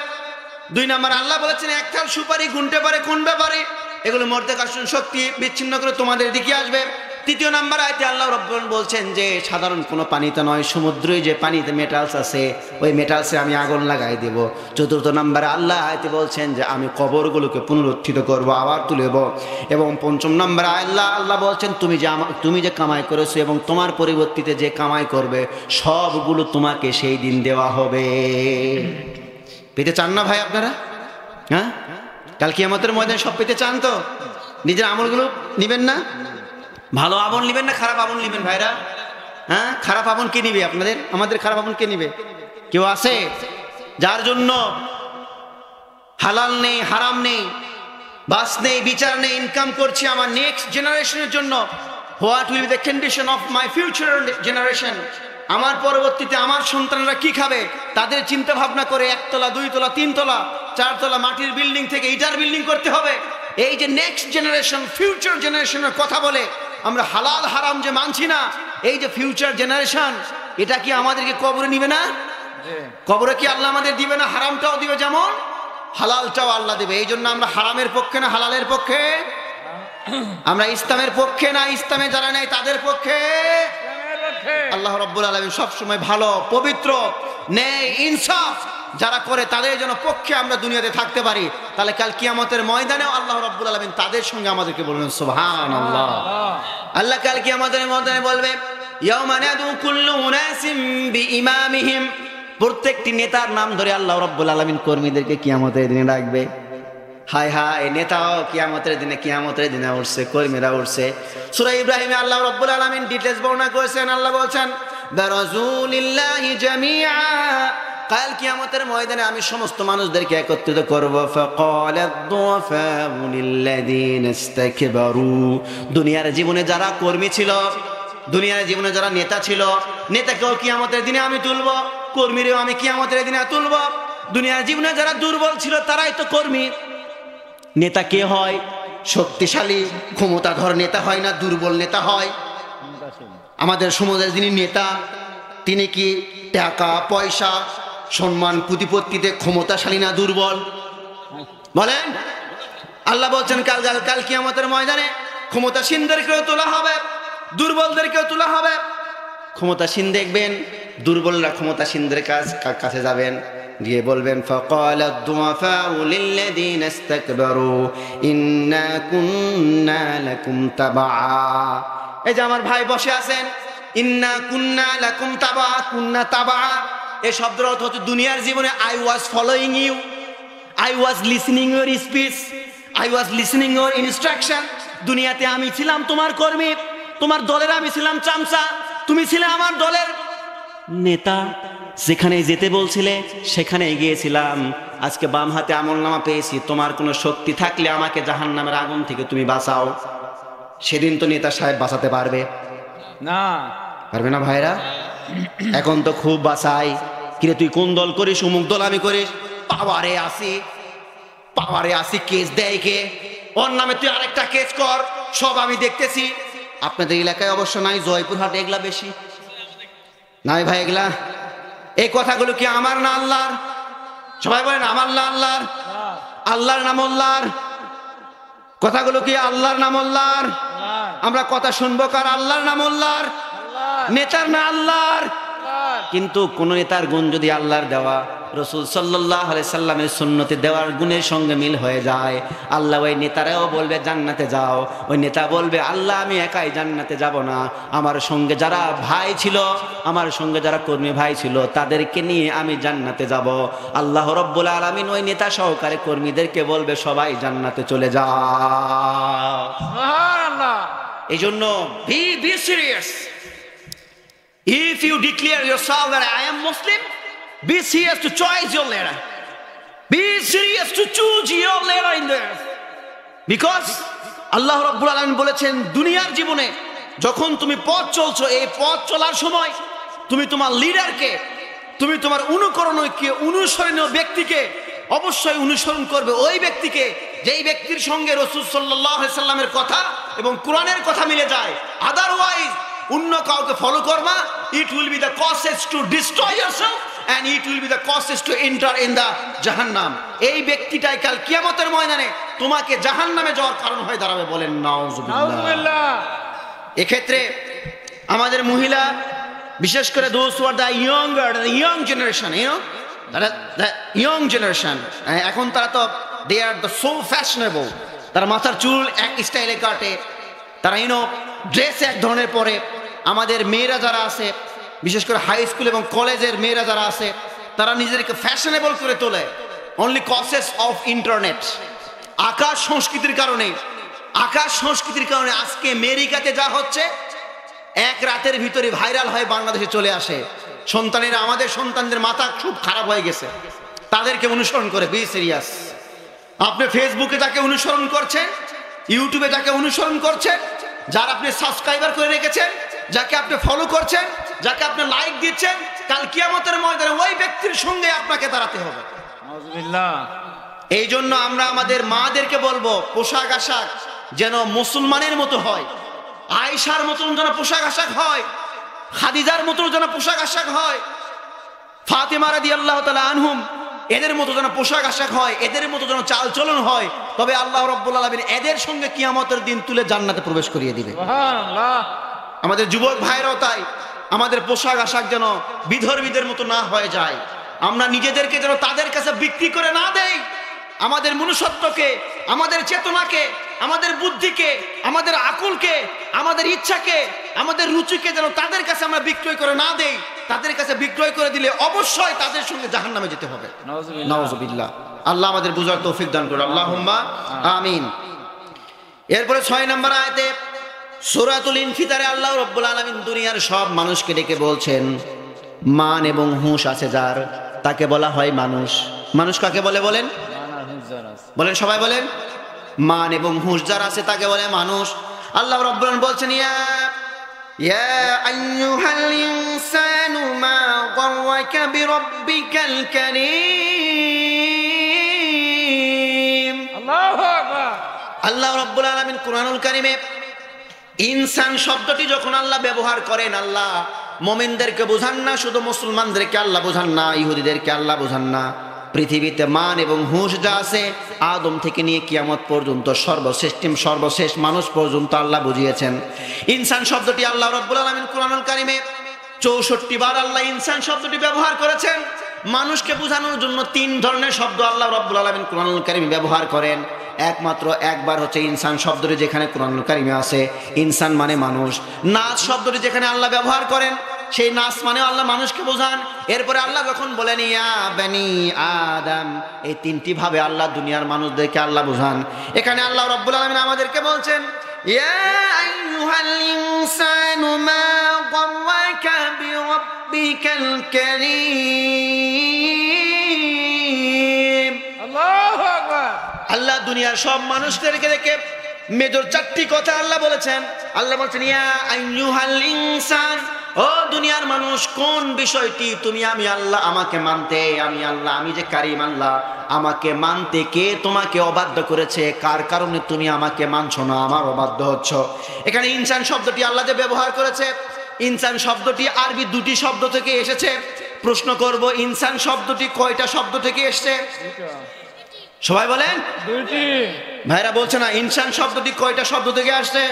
2 নম্বর আল্লাহ বলেছেন এক থাল সুপারি গুনতে পারে কোন ব্যাপারে, এগুলো মাধ্যাকর্ষণ শক্তি বিচ্ছিন্ন করে তোমাদের দিকে আসবে। 3 নম্বর আয়াতে আল্লাহ রাব্বুল বলছেন যে সাধারণ কোনো পানিতে নয়, সমুদ্রে যে পানিতে মেটালস আছে ওই মেটালসে আমি আগুন লাগাই দেব। 4 নম্বরে আল্লাহ আয়াতে বলছেন যে আমি কবরগুলোকে পুনরুত্থিত করব, আবার তুলব। এবং 5 নম্বরে আল্লাহ বলছেন তুমি যে কামাই করেছো এবং তোমার পরিবর্তিতে যে কামাই করবে সবগুলো তোমাকে সেই দিন দেওয়া হবে। পেতে চান না ভাই আপনারা? হ্যাঁ, কাল কিয়ামতের ময়দানে সব পেতে চান তো? নিজের আমলগুলো নিবেন না? ভালো আমল নিবেন না খারাপ আমল নিবেন ভাইরা? হ্যাঁ, খারাপ আমল কে নিবে আপনাদের? আমাদের খারাপ আমল কে নিবে? কেউ আছে যার জন্য হালাল নেই, হারাম নেই, বাস নেই, বিচার নেই, ইনকাম করছি আমার নেক্সট জেনারেশনের জন্য? What will be the condition of my future generation? আমার পরবর্তীতে আমার সন্তানরা কি খাবে তাদের চিন্তা ভাবনা করে 1 তলা 2 তলা 3 তলা 4 তলা মাটির বিল্ডিং থেকে ইটার বিল্ডিং করতে হবে। এই যে নেক্সট জেনারেশন, ফিউচার জেনারেশনের কথা বলে আমরা হালাল হারাম যে মানছি না, এই যে ফিউচার জেনারেশন, এটা কি আমাদেরকে কবরে নিবে না? কবরে কি আল্লাহ আমাদের দিবে না? হারামটাও দিবে যেমন হালালটাও আল্লাহ দেবে। এই জন্য আমরা হারামের পক্ষে না হালালের পক্ষে? আমরা ইসলামের পক্ষে না ইসলামে যারা নেই তাদের পক্ষে? আল্লাহ রাব্বুল আলামিন সব সময় ভালো, পবিত্র, ন্যায়, ইনসাফ যারা করে তাদের জন্য পক্ষে আমরা দুনিয়াতে থাকতে পারি। তাহলে কাল কিয়ামতের ময়দানেও আল্লাহ রাব্বুল আলামিন তাদের সঙ্গে আমাদেরকে বলবেন সুবহানাল্লাহ। আল্লাহ কাল কিয়ামতের ময়দানে বলবে ইয়াউমা নাদু কুল্লু উনাসিম বিইমামিহিম, প্রত্যেকটি নেতার নাম ধরে আল্লাহ রাব্বুল আলামিন কর্মীদেরকে কিয়ামতের দিনে ডাকবে। হায় হায়, নেতাও কিয়ামতের দিনে উঠছে, কর্মীরা উঠছে। সূরা ইব্রাহিমে আল্লাহ রাব্বুল আলামিন ডিটেইলস বর্ণনা করেছেন। আল্লাহ বলছেন বারাজুলিল্লাহি জামিআ, কাল কিয়ামতের ময়দানে আমি সমস্ত মানুষদেরকে একত্রিত করব। ফাকালাদ দুআফাউ লিল্লাযিনা ইসতাকবারু, দুনিয়ার জীবনে যারা কর্মী ছিল দুনিয়ার জীবনে যারা নেতা ছিল, নেতাকেও কিয়ামতের দিনে আমি তুলবো, কর্মীরেও আমি কিয়ামতের দিনে তুলবো। দুনিয়ার জীবনে যারা দুর্বল ছিল তারাই তো কর্মী। নেতা কে হয়? শক্তিশালী ক্ষমতাধর নেতা হয় না, দুর্বল নেতা হয়। আমাদের সমাজের যিনি নেতা, তিনি কি টাকা পয়সা সম্মান প্রতিপত্তিতে ক্ষমতাশালী না দুর্বল? বলেন। আল্লাহ বলছেন কাল কিয়ামতের ময়দানে ক্ষমতাসীনদেরকেও তোলা হবে, দুর্বলদেরকেও তোলা হবে। ক্ষমতাসীন দেখবেন, দুর্বলরা ক্ষমতাসীনদের কাছে যাবেন, গিয়ে বলবেন ফাকালা দুআফাউ লিল্লাযীনা ইসতাকবারু ইন্না কুন্না লাকুম তাবা। এই যে আমার ভাই বসে আছেন, ইন্না কুন্না লাকুম তাবা, কুন্না তাবা, এই শব্দের অর্থ হচ্ছে দুনিয়ার জীবনে I was following you, I was listening your speech, I was listening your instruction. দুনিয়াতে আমি ছিলাম তোমার কর্মী, তোমার দলের আমি ছিলাম চামচা, তুমি ছিলে আমার দলের নেতা। যেখানে যেতে বলছিলে সেখানে গিয়েছিলাম। আজকে বাম হাতে আমলনামা পেয়েছি, তোমার কোনো শক্তি থাকলে আমাকে জাহান্নামের আগুন থেকে তুমি বাঁচাও। সেদিন তো নেতা সাহেব বাঁচাতে পারবে না, পারবে না ভাইরা। এখন তো খুব বাঁচাই, কিরে তুই কোন দল করিস, অমুক দল আমি করিস, পাওয়ারে আসি, কেস দেয় কে, ওর নামে তুই আরেকটা কেস কর, সব আমি দেখতেছি। আপনাদের এলাকায় অবশ্য নাই, জয়পুরহাট এগুলা বেশি নাই ভাই এগুলা। এই কথাগুলো কি আমার না আল্লাহর? সবাই বলেন আমার না আল্লাহর? আল্লাহর নাম আল্লাহর কথাগুলো কি আল্লাহর নাম আল্লাহর? আমরা কথা শুনবো কার? আল্লাহর নাম আল্লাহর, নেতার না আল্লাহর। কিন্তু কোন নেতার গুণ যদি আল্লাহর দেওয়া, রাসূল সাল্লাল্লাহু আলাইহি সাল্লামের সুন্নতে দেওয়ার গুণের সঙ্গে মিল হয়ে যায়, আল্লাহ ওই নেতারাও বলবে জান্নাতে যাও। ওই নেতা বলবে আল্লাহ আমি একাই জান্নাতে যাব না, আমার সঙ্গে যারা ভাই ছিল, আমার সঙ্গে যারা কর্মী ভাই ছিল, তাদেরকে নিয়ে আমি জান্নাতে যাব। আল্লাহ রাব্বুল আলামিন ওই নেতা সহকারে কর্মীদেরকে বলবে সবাই জান্নাতে চলে যাও। সুবহানাল্লাহ। এই জন্য be serious. If you declare yourself that I am Muslim, be serious to choose your leader. Be serious to choose your leader in there. Because Allah Rabbul Alamin বলেছেন দুনিয়ার জীবনে যখন তুমি পথ চলছো, এই পথ চলার সময় তুমি তোমার লিডারকে, তুমি তোমার অনুসরণীয় ব্যক্তিকে অবশ্যই অনুসরণ করবে, ওই ব্যক্তিকে যেই ব্যক্তির সঙ্গে রাসূল সাল্লাল্লাহু আলাইহি সাল্লামের কথা এবং কোরআনের কথা মিলে যায়। আদারওয়াইজ অন্য কাউকে ফলো করবা, it will be the causes to destroy yourself and it will be the causes to enter in the জাহান্নাম। এই ব্যক্তিটাই কাল কিয়ামতের ময়দানে তোমাকে জাহান্নামে যাওয়ার কারণ হয়ে দাঁড়াবে। বলেন নাউজুবিল্লাহ। এক্ষেত্রে আমাদের মহিলা, বিশেষ করে those who are the young generation, you know, the young generation, এখন তারা তো they are the so fashionable, তারা মাথার চুল এক স্টাইলে কাটে, তারা ড্রেস এক ধরনের পরে। আমাদের মেয়েরা যারা আছে, বিশেষ করে হাই স্কুল এবং কলেজের মেয়েরা যারা আছে, তারা নিজেদেরকে ফ্যাশনেবল করে তোলে অনলি কজেস অফ ইন্টারনেট। আকাশ সংস্কৃতির কারণে আজকে আমেরিকাতে যা হচ্ছে, এক রাতের ভিতরে ভাইরাল হয়ে বাংলাদেশে চলে আসে। সন্তানেরা, আমাদের সন্তানদের মাথা খুব খারাপ হয়ে গেছে, তাদেরকে অনুসরণ করে। Be serious. আপনি ফেসবুকে যাকে অনুসরণ করছেন, ইউটিউবে যাকে অনুসরণ করছেন, যার আপনি সাবস্ক্রাইবার করে রেখেছেন, যাকে আপনি ফলো করছেন, যাকে আপনি লাইক দিচ্ছেন, কাল কিয়ামতের ময়দানে ওই ব্যক্তির সঙ্গে আপনাকে দাঁড়াতে হবে। এই জন্য আমরা আমাদের মাদেরকে বলবো পোশাক আশাক যেন মুসলমানের মতো হয়, আয়েশার মতন যেন পোশাক আশাক হয়, খাদিজার মতন যেন পোশাক আশাক হয়, ফাতেমা রাদিয়াল্লাহু তাআলা আনহুম এদের মতো যেন পোশাক আশাক হয়, এদের মতো যেন চাল চলন হয়। তবে আল্লাহ রাব্বুল আলামিন এদের সঙ্গে কিয়ামতের দিন তুলে জান্নাতে প্রবেশ করিয়ে দিবে। সুবহানাল্লাহ। আমাদের যুবক ভাইরাও তাই, আমাদের পোশাক আশাক যেন বিধর্মীদের মতো না হয়ে যায়, আমরা নিজেদেরকে যেন তাদের কাছে বিক্রি করে না দেই। আমাদের মনুষ্যত্বকে, আমাদের চেতনাকে, আমাদের বুদ্ধিকে, আমাদের আকুলকে, আমাদের ইচ্ছাকে, আমাদের রুচিকে যেন তাদের কাছে আমরা বিক্রয় করে না দেই। তাদের কাছে বিক্রয় করে দিলে অবশ্যই তাদের সঙ্গে জাহান্নামে যেতে হবে। নাউজুবিল্লাহ। আল্লাহ আমাদের বুঝার তৌফিক দান করুন, আল্লাহুম্মা আমিন। এরপরে 6 নম্বর আয়াতে সূরাতুল ইনফিতারে আল্লাহ রাব্বুল আলামিন দুনিয়ার সব মানুষকে ডেকে বলছেন, মান এবং হুঁশ আছে যার, তাকে বলা হয় মানুষ। মানুষ কাকে বলে বলেন? বলেন, সবাই বলেন। মান এবং হুঁশ যার আছে তাকে বলে মানুষ। আল্লাহ রাব্বুল আলামিন বলছেন, ইয়া ইয়া আইয়ুহাল ইনসানু মা গাররাকা বিরাব্বিকাল কারীম। আল্লাহু আকবার। আল্লাহ রাব্বুল আলামিন কুরআনুল কারীমে ইনসান শব্দটি যখন আল্লাহ ব্যবহার করেন, আল্লাহ মুমিনদেরকে বোঝান না, শুধু মুসলমানদেরকে আল্লাহ বোঝান না, ইহুদিদেরকে আল্লাহ বোঝান না। পৃথিবীতে মান এবং হুঁশ যা আছে আদম থেকে নিয়ে কিয়ামত পর্যন্ত সর্বশেষ মানুষ পর্যন্ত আল্লাহ বুঝিয়েছেন। ইনসান শব্দটি আল্লাহ রাব্বুল আলামিন কুরআনুল কারীমে 64 বার আল্লাহ ইনসান শব্দটি ব্যবহার করেছেন। মানুষকে বোঝানোর জন্য 3 ধরনের শব্দ আল্লাহ রাব্বুল আলামিন কুরআনুল কারীমে ব্যবহার করেন। একমাত্র একবার হচ্ছে ইনসান শব্দটি যেখানে কুরআনুল কারীমে আছে, ইনসান মানে মানুষ। নাস শব্দটি যেখানে আল্লাহ ব্যবহার করেন, সেই নাস মানে আল্লাহ মানুষকে বোঝান। এরপরে আল্লাহ যখন বলেন ইয়া বানি আদম, এই 3টি ভাবে আল্লাহ দুনিয়ার মানুষদেরকে আল্লাহ বোঝান। এখানে আল্লাহ রাব্বুল আলামিন আমাদেরকে বলছেন ইয়া আইয়ুহাল ইনসানু মা গাররাকা বিরাব্বিকাল কারীম। আল্লাহু আকবার। আল্লাহ দুনিয়ার সব মানুষদেরকে দেখে মেজর 4টি কথা আল্লাহ বলেছেন। আল্লাহ বলছেন ইয়া আইয়ুহাল ইনসান, ও দুনিয়ার মানুষ, কোন বিষয়টি তুমি আমি আল্লাহ আমাকে মানতে, আমি আল্লাহ, আমি যে কারীম আল্লাহ, আমাকে মানতে কে তোমাকে অবাধ্য করেছে? কার কারণে তুমি আমাকে মানছো না, আমার অবাধ্য হচ্ছ? এখানে ইনসান শব্দটি আল্লাহ যে ব্যবহার করেছে, ইনসান শব্দটি আরবি 2টি শব্দ থেকে এসেছে। প্রশ্ন করব, ইনসান শব্দটি কয়টা শব্দ থেকে এসেছে? সবাই বলেন। 2টি। ভাইরা বলছে না ইনসান শব্দটি কয়টা শব্দ থেকে আসছে?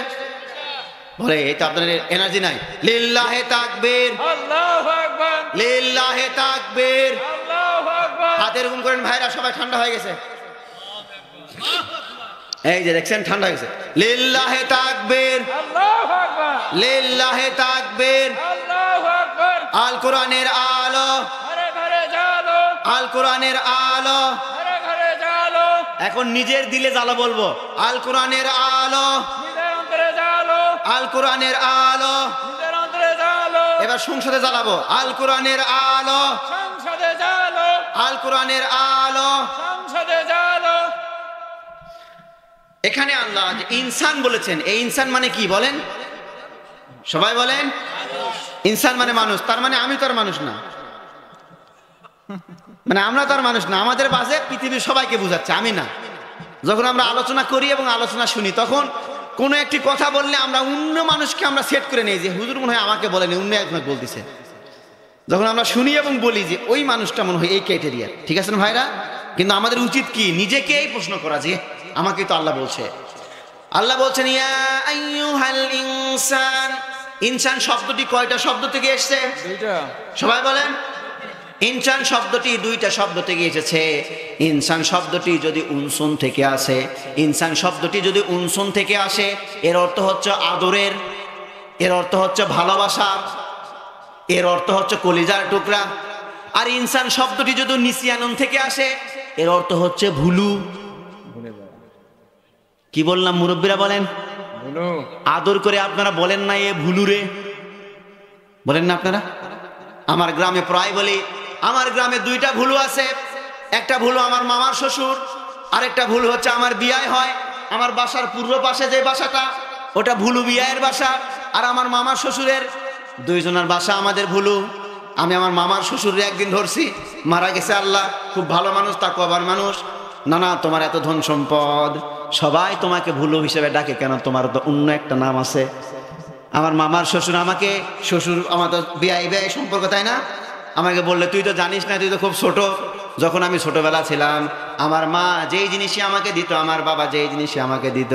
বলে এটা আপনাদের এনার্জি নাই। লিল্লাহে তাকবীর, আল্লাহু আকবার, লিল্লাহে তাকবীর। আল্লাহু আকবার। হাত এরকম করেন ভাইরা, সবাই ঠান্ডা হয়ে গেছে। এই যে দেখছেন ঠান্ডা হয়ে গেছে। লিল্লাহে তাকবীর, আল্লাহু আকবার, লিল্লাহে তাকবীর। আল্লাহু আকবার। আল কোরআনের আলো, ঘরে ঘরে জ্বালো, আল কোরআনের আলো। ঘরে ঘরে জ্বালো। এখন নিজের দিলে জ্বালা বলবো, আল কোরআনের আলো, নিজের অন্তরে জ্বালো, আল কোরআনের আলো। নিজের অন্তরে জ্বালো। এবার সংসদে জ্বালাবো, আল কোরআনের আলো, সংসদে জ্বালো, আল কোরআনের আলো। সংসদে জ্বালো। এখানে আল্লাহ যে ইনসান বলেছেন, এই ইনসান মানে কি বলেন? সবাই বলেন। ইনসান মানে মানুষ। তার মানে আমি তো আর মানুষ না, মানে আমরা তো আর মানুষ না। আমাদের বাজে পৃথিবীর সবাইকে বুঝাচ্ছে, আমি না। যখন আমরা আলোচনা করি এবং আলোচনা শুনি, তখন কোনো একটি কথা বললে আমরা অন্য মানুষকে আমরা সেট করে নিই যে হুজুর মনে হয় আমাকে বলেনি, অন্য একজন বলতেছে। যখন আমরা শুনি এবং বলি যে ওই মানুষটা মনে হয় এই ক্রাইটেরিয়া, ঠিক আছে না ভাইরা? কিন্তু আমাদের উচিত কি নিজেকে এই প্রশ্ন করা যে আমাকে তো আল্লাহ বলছে। আল্লাহ বলছেন ইয়া আইয়ুহাল ইনসান। ইনসান শব্দটি কয়টা শব্দ থেকে এসেছে? 2টা। সবাই বলেন। ইনসান শব্দটি 2টা শব্দ থেকে এসেছে। ইনসান শব্দটি যদি উনসুন থেকে আসে, ইনসান শব্দটি যদি উনসুন থেকে আসে, এর অর্থ হচ্ছে আদরের, এর অর্থ হচ্ছে ভালোবাসা, এর অর্থ হচ্ছে কলিজার টুকরা। আর ইনসান শব্দটি যদি নিসিয়ানুন থেকে আসে, এর অর্থ হচ্ছে ভুলু। কি বললাম মুরব্বীরা বলেন? আদর করে আপনারা বলেন না এ ভুলু রে, বলেন না আপনারা? আমার গ্রামে প্রায় বলি, আমার গ্রামে 2টা ভুলু আছে। একটা ভুলু আমার মামার শ্বশুর, আরেকটা ভুলু হচ্ছে আমার বিয়ায় হয়। আমার বাসার পূর্ব পাশে যে বাসাটা, ওটা ভুলু বিয়ায়ের বাসা। আর আমার মামার শ্বশুরের 2জনের বাসা আমাদের ভুলু। আমি আমার মামার শ্বশুরে একদিন ধরছি, মারা গেছে আল্লাহ, খুব ভালো মানুষ, তাকওয়াবান মানুষ। না না, তোমার এত ধন সম্পদ, সবাই তোমাকে ভুলু হিসেবে ডাকে কেন? তোমার তো অন্য একটা নাম আছে। আমার মামার শ্বশুর আমাকে, শ্বশুর আমার তো বিয়াই সম্পর্ক, তাই না? আমাকে বললে তুই তো জানিস না, তুই তো খুব ছোট। যখন আমি ছোটবেলা ছিলাম, আমার মা যেই জিনিসই আমাকে দিত, আমার বাবা যেই জিনিসই আমাকে দিত,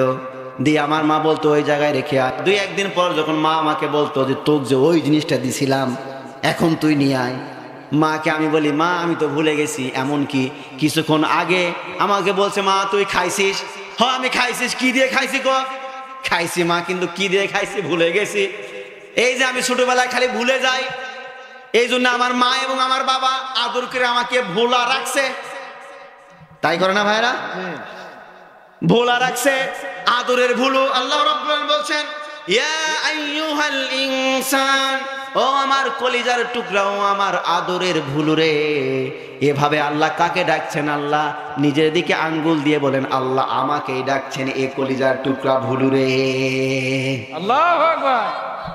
দিয়ে আমার মা বলতো ওই জায়গায় রেখে আয়। 2-1 দিন পর যখন মা আমাকে বলতো যে তোকে যে ওই জিনিসটা দিছিলাম, এখন তুই নিয়ে আয়, মাকে আমি বলি মা আমি তো ভুলে গেছি। এমনকি কিছুক্ষণ আগে আমাকে বলছে মা তুই খাইছিস? হ্যাঁ আমি খাইছিস। কি দিয়ে খাইছি গো? খাইছি মা, কিন্তু কি দিয়ে খাইছি ভুলে গেছি। এই যে আমি ছোটবেলায় খালি ভুলে যাই, এই জন্য আমার মা এবং আমার বাবা আদর করে আমাকে ভোলা রাখছে। তাই করে না ভাইরা? ভোলা রাখছে, আদরের ভুলু। আল্লাহ রাব্বুল আলামিন বলছেন ইয়া আইয়ুহাল ইনসান, ও আমার কলিজার টুকরা, ও আমার আদরের ভুলু রে। এভাবে আল্লাহ কাকে ডাকছেন? আল্লাহ নিজের দিকে আঙ্গুল দিয়ে বলেন আল্লাহ আমাকেই ডাকছেন, এ কলিজার টুকরা ভুলু রে। আল্লাহু আকবার।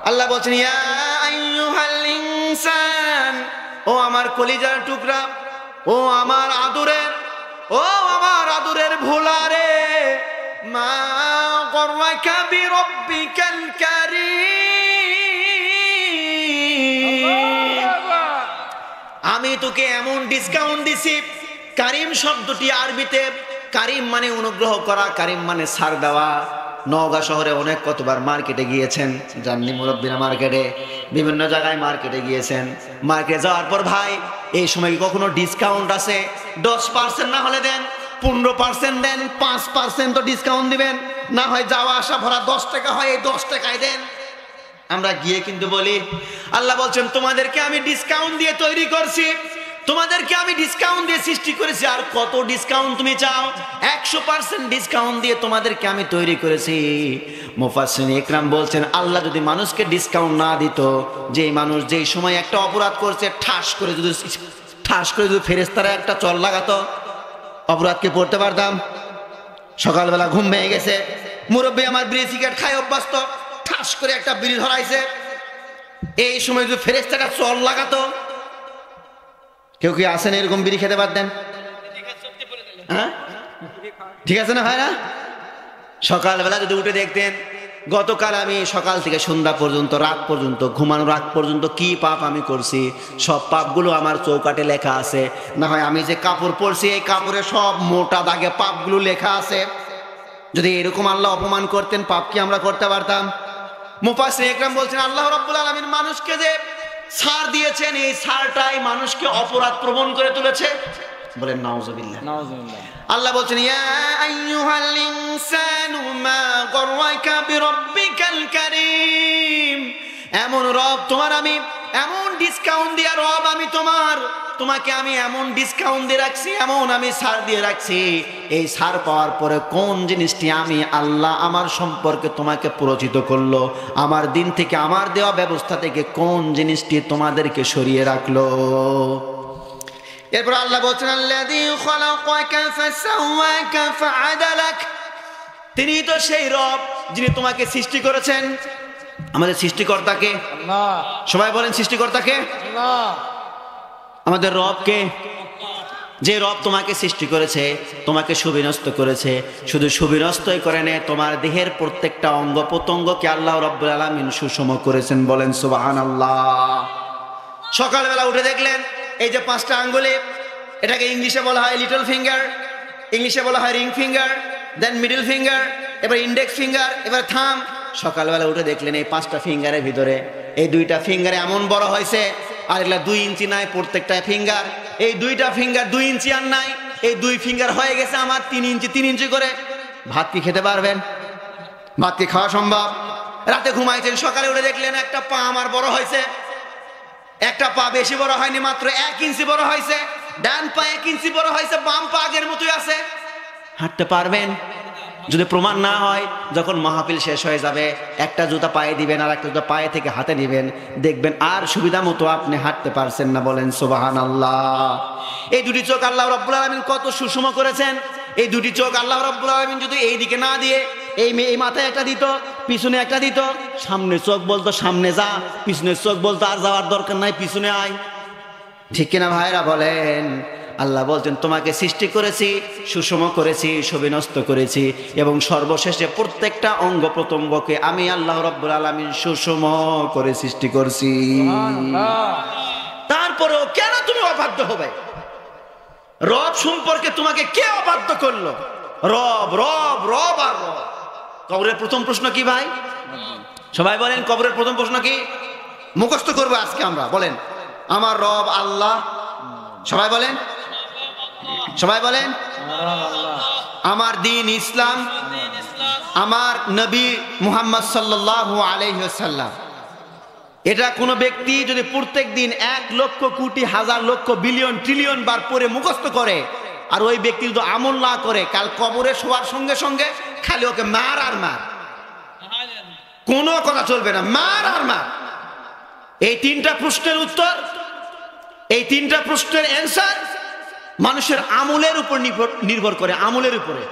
আল্লাহ বলছেন ইয়া আইয়ুহাল ইনসান, ও আমার কলিজার টুকরা, ও আমার আদরের ভোলারে, মা গররাকা বিরাব্বিকাল কারীম, আমি তোকে এমন ডিসকাউন্ট দিছি। কারিম শব্দটি আরবিতে, কারিম মানে অনুগ্রহ করা, কারিম মানে ছাড় দেওয়া। নওগাঁ শহরে অনেক কতবার মার্কেটে গিয়েছেন, জাননি মুরব্বীরা, মার্কেটে বিভিন্ন জায়গায় মার্কেটে গিয়েছেন। মার্কেটে যাওয়ার পর ভাই এই সময় কখনো ডিসকাউন্ট আছে? 10% না হলে দেন, 15% দেন, 5% তো ডিসকাউন্ট দিবেন, না হয় যাওয়া আসা ভরা 10 টাকা হয়, এই 10 টাকায় দেন। আমরা গিয়ে কিন্তু বলি, আল্লাহ বলছেন তোমাদেরকে আমি ডিসকাউন্ট দিয়ে তৈরি করছি, তোমাদেরকে আমি ডিসকাউন্ট দিয়ে সৃষ্টি করেছি, আর কত ডিসকাউন্ট তুমি চাও? 100% ডিসকাউন্ট দিয়ে তোমাদেরকে আমি তৈরি করেছি। মুফাসসিরিন ইকরাম বলছেন আল্লাহ যদি মানুষকে ডিসকাউন্ট না দিত, যেই মানুষ যেই সময় একটা অপরাধ করছে ঠাস করে যদি ফেরেশতারা একটা চল লাগাতো, অপরাধকে পড়তে পারতাম। সকালবেলা ঘুম ভেঙে গেছে, মুরব্বী আমার বিড়ি সিগারেট খাই অভ্যস্ত, ঠাস করে একটা বিড়ি ধরাইছে, এই সময় যদি ফেরেশতারা চল লাগাতো, কেউ কি আসেন এরকম বিড়ি খেতে পারতেন? হ্যাঁ ঠিক আছে না ভাইরা? সকালবেলা যদি উঠে দেখতেন গতকাল আমি সকাল থেকে সন্ধ্যা পর্যন্ত, রাত পর্যন্ত, ঘুমানোর আগ পর্যন্ত কি পাপ আমি করছি, সব পাপগুলো আমার চৌকাটে লেখা আছে। না হয় আমি যে কাপড় পরছি এই কাপড়ে সব মোটা দাগে পাপগুলো লেখা আছে। যদি এরকম আল্লাহ অপমান করতেন, পাপ কি আমরা করতে পারতাম? মুফাসসিরিন ইকরাম বলছেন আল্লাহ রাব্বুল আলামিন মানুষকে যে ছাড় দিয়েছেন, এই ছাড়টাই মানুষকে অপরাধ প্রবণ করে তুলেছে। বলেন নাউযুবিল্লাহ। আল্লাহ বলছেন ইয়া আইয়ুহাল ইনসানু মা গররাকা বিরাব্বিকাল কারীম, এমন রব তোমার আমি এমন ডিসকাউন্ট দিয়া রব আমি তোমাকে আমি এমন ডিসকাউন্ট দিয়ে রাখছি, এমন আমি ছাড় দিয়ে রাখছি। এই ছাড় পাওয়ার পরে কোন জিনিসটি আমি আল্লাহ আমার সম্পর্কে তোমাকে পরিচিত করলো, আমার দিন থেকে, আমার দেওয়া ব্যবস্থা থেকে কোন জিনিসটি তোমাদেরকে সরিয়ে রাখলো। এরপর আল্লাহ বলছেন আল্লাযী খালাকাকা ফাসাওয়াকা ফাআদালাক, তিনি তো সেই রব যিনি তোমাকে সৃষ্টি করেছেন। আমাদের সৃষ্টিকর্তাকে আল্লাহ, সবাই বলেন সৃষ্টিকর্তাকে আল্লাহ। আমাদের রবকে, যে রব তোমাকে সৃষ্টি করেছে, তোমাকে সুবিন্যস্ত করেছে, শুধু সুবিন্যস্তই করে নেয়, তোমার দেহের প্রত্যেকটা অঙ্গ প্রত্যঙ্গকে আল্লাহ রাব্বুল আলামিন সুষম করেছেন। বলেন সুবহানাল্লাহ। সকালবেলা উঠে দেখলেন এই যে 5টা আঙ্গুলে, এটাকে ইংলিশে বলা হয় লিটল ফিঙ্গার, ইংলিশে বলা হয় রিং ফিঙ্গার, দেন মিডল ফিঙ্গার, এবার ইন্ডেক্স ফিঙ্গার, এবার থাম। সকালবেলা উঠে দেখলেন এই 5টা ফিঙ্গারের ভিতরে এই 2টা ফিঙ্গার এমন বড় হয়েছে, আর এগুলা 2 ইঞ্চি নাই প্রত্যেকটা ফিঙ্গার। এই 2টা ফিঙ্গার 2 ইঞ্চি আর নাই, এই 2 ফিঙ্গার হয়ে গেছে আমার 3 ইঞ্চি করে। ভাত কি খেতে পারবেন? ভাত কি খাওয়া সম্ভব? রাতে ঘুমাইছেন, সকালে উঠে দেখলেন একটা পা আমার বড় হয়েছে, একটা পা বেশি বড় হয়নি, মাত্র 1 ইঞ্চি বড় হয়েছে। ডান পা 1 ইঞ্চি বড় হয়েছে, বাম পা আগের মতোই আছে। হাঁটতে পারবেন? যদি প্রমাণ না হয়, যখন মাহফিল শেষ হয়ে যাবে একটা জুতা পায়ে দিবেন আর একটা জুতা পায়ে থেকে হাতে দিবেন, দেখবেন আর সুবিধা মতো আপনি হাঁটতে পারছেন না। বলেন সুবহানাল্লাহ। এই 2টি চোখ আল্লাহ রাব্বুল আলামিন কত সুষম করেছেন। এই 2টি চোখ আল্লাহ রাব্বুল আলামিন যদি এই দিকে না দিয়ে এই মাথায় একটা দিত, পিছনে একটা দিত, সামনে চোখ বলতো সামনে যা, পিছনের চোখ বলতো আর যাওয়ার দরকার নাই, পিছনে আয়। ঠিক কিনা ভাইরা বলেন? আল্লাহ বলছেন তোমাকে সৃষ্টি করেছি, সুষম করেছি, সুবিন্যস্ত করেছি, এবং সর্বশেষে প্রত্যেকটা অঙ্গ প্রত্যঙ্গকে আমি আল্লাহ রাব্বুল আলামিন সুষম করে সৃষ্টি করছি। তারপরেও কেন তুমি অবাধ্য হবে? রব সম্পর্কে তোমাকে কে অবাধ্য করলো? রব রব রব আর রব। কবরের প্রথম প্রশ্ন কি ভাই? সবাই বলেন কবরের প্রথম প্রশ্ন কি? মুখস্থ করবো আজকে আমরা। বলেন আমার রব আল্লাহ। সবাই বলেন, সবাই বলেন আমার দিন ইসলাম, আমার নবী মুহাম্মদ সাল্লাল্লাহু আলাইহি ওয়াসাল্লাম। এটা কোনো ব্যক্তি যদি প্রত্যেক দিন 1 লক্ষ কোটি হাজার লক্ষ বিলিয়ন ট্রিলিয়ন বার পরে মুখস্থ করে, আর ওই ব্যক্তি যদি আমল না করে, কাল কবরে শোয়ার সঙ্গে সঙ্গে খালি ওকে মার আর মার, কোনো কথা চলবে না, মার আর মার। এই 3টা প্রশ্নের উত্তর, এই 3টা প্রশ্নের অ্যান্সার মানুষের আমলের উপর নির্ভর করে, আমলের উপরে।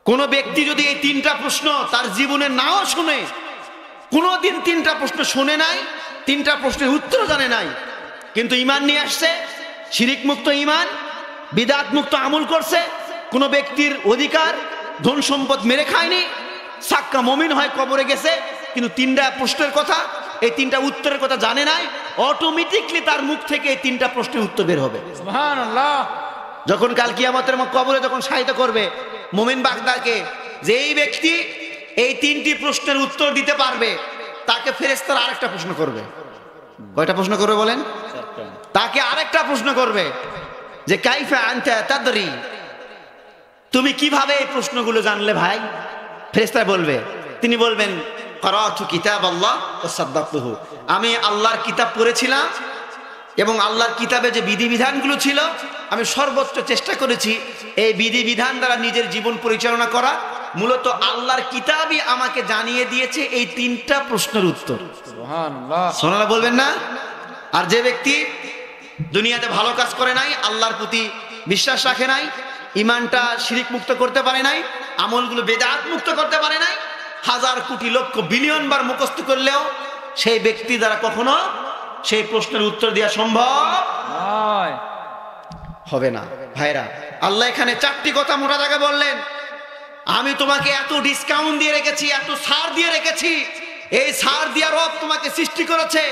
কোন ব্যক্তি যদি এই 3টা প্রশ্ন তার জীবনে নাও শুনে, কোনোদিন তিনটা প্রশ্ন শোনে নাই, তিনটা প্রশ্নের উত্তর জানে নাই, কিন্তু ঈমান নিয়ে আসছে, শিরিক মুক্ত ঈমান, বিদআত মুক্ত আমল করছে, কোনো ব্যক্তির অধিকার ধন সম্পদ মেরে খায়নি, সাক্কা মুমিন হয় কবরে গেছে, কিন্তু তিনটা প্রশ্নের কথা, এই তিনটা উত্তরের কথা জানে নাই, অটোমেটিকলি তার মুখ থেকে এই তিনটা প্রশ্নের উত্তর বের হবে। সুবহানাল্লাহ। যখন কাল কিয়ামতের কবরে যখন শায়িত করবে মুমিন বাগদাকে, যে এই ব্যক্তি এই তিনটি প্রশ্নের উত্তর দিতে পারবে, তাকে ফেরেশতারা আরেকটা প্রশ্ন করবে। কয়টা প্রশ্ন করবে বলেন? তাকে আরেকটা প্রশ্ন করবে যে কাইফা আনতা তাদরি, তুমি কিভাবে এই প্রশ্নগুলো জানলে ভাই? ফেরেশতারা বলবে, তিনি বলবেন ক্বারাতু কিতাবাল্লাহ ওয়া সাদ্দাকতুহু, আমি আল্লাহর কিতাব পড়েছিলাম এবং আল্লাহর কিতাবে যে বিধিবিধানগুলো ছিল আমি সর্বোচ্চ চেষ্টা করেছি এই বিধিবিধান দ্বারা নিজের জীবন পরিচালনা করা। মূলত আল্লাহর কিতাবই আমাকে জানিয়ে দিয়েছে এই তিনটা প্রশ্নের উত্তর। সুবহানাল্লাহ। সোনারা বলবেন না? আর যে ব্যক্তি দুনিয়াতে ভালো কাজ করে নাই, আল্লাহর প্রতি বিশ্বাস রাখে নাই, ঈমানটা শিরিক মুক্ত করতে পারে নাই, আমলগুলো বেদাত মুক্ত করতে পারে নাই, হাজার কোটি লক্ষ বিলিয়ন বার মুখস্থ করলেও সেই ব্যক্তি দ্বারা কখনো সেই প্রশ্নের উত্তর দেওয়া সম্ভব হবে না। ভাইরা, আল্লাহ এখানে চারটি কথা মোটা দাগে বললেন, আমি তোমাকে এত ডিসকাউন্ট দিয়ে রেখেছি, এত ছাড় দিয়ে রেখেছি, এই ছাড় দিয়া রব তোমাকে সৃষ্টি করেছে,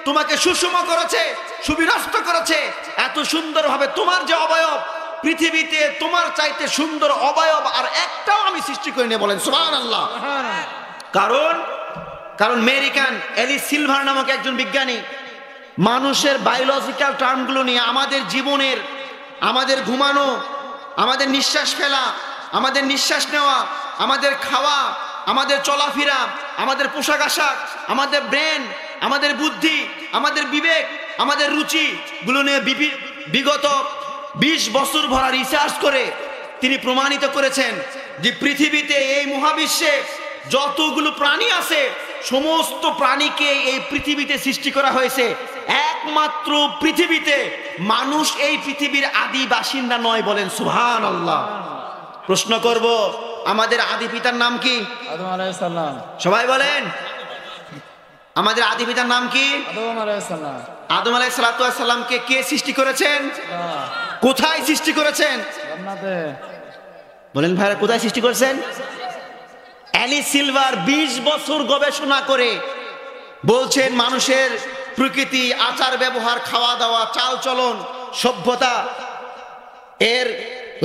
তোমাকে সুষম করেছে, সুবিন্যস্ত করেছে, এত সুন্দরভাবে তোমার যে অবয়ব, পৃথিবীতে তোমার চাইতে সুন্দর অবয়ব আর একটাও আমি সৃষ্টি করিনি। বলেন সুবহানাল্লাহ। কারণ আমেরিকান এলিস সিলভার নামক একজন বিজ্ঞানী মানুষের বায়োলজিক্যাল টার্মগুলো নিয়ে আমাদের জীবনের, আমাদের ঘুমানো, আমাদের নিঃশ্বাস ফেলা, আমাদের নিঃশ্বাস নেওয়া, আমাদের খাওয়া, আমাদের চলাফেরা, আমাদের পোশাক আশাক, আমাদের ব্রেন, আমাদের বুদ্ধি, আমাদের বিবেক, আমাদের রুচিগুলো নিয়ে বিগত 20 বছর ভরা রিসার্চ করে তিনি প্রমাণিত করেছেন যে পৃথিবীতে, এই মহাবিশ্বে যতগুলো প্রাণী আছে সমস্ত প্রাণীকে এই পৃথিবীতে সৃষ্টি করা হয়েছে, একমাত্র পৃথিবীতে মানুষ এই পৃথিবীর আদি বাসিন্দা নয়। বলেন সুবহানাল্লাহ। প্রশ্ন করব, আমাদের আদি পিতার নাম কি? আদম আলাইহিস সালাম। সবাই বলেন, আমাদের আদি পিতার নাম কি? আদম আলাইহিস সালাম। আদম আলাইহিস সালামকে কে সৃষ্টি করেছেন? কোথায় সৃষ্টি করেছেন? জান্নাতে। বলেন ভাইরা, কোথায় সৃষ্টি করেছেন? এলিস সিলভার 20 বছর গবেষণা করে বলছেন মানুষের প্রকৃতি, আচার ব্যবহার, খাওয়া দাওয়া, চাল চলন, সভ্যতা, এর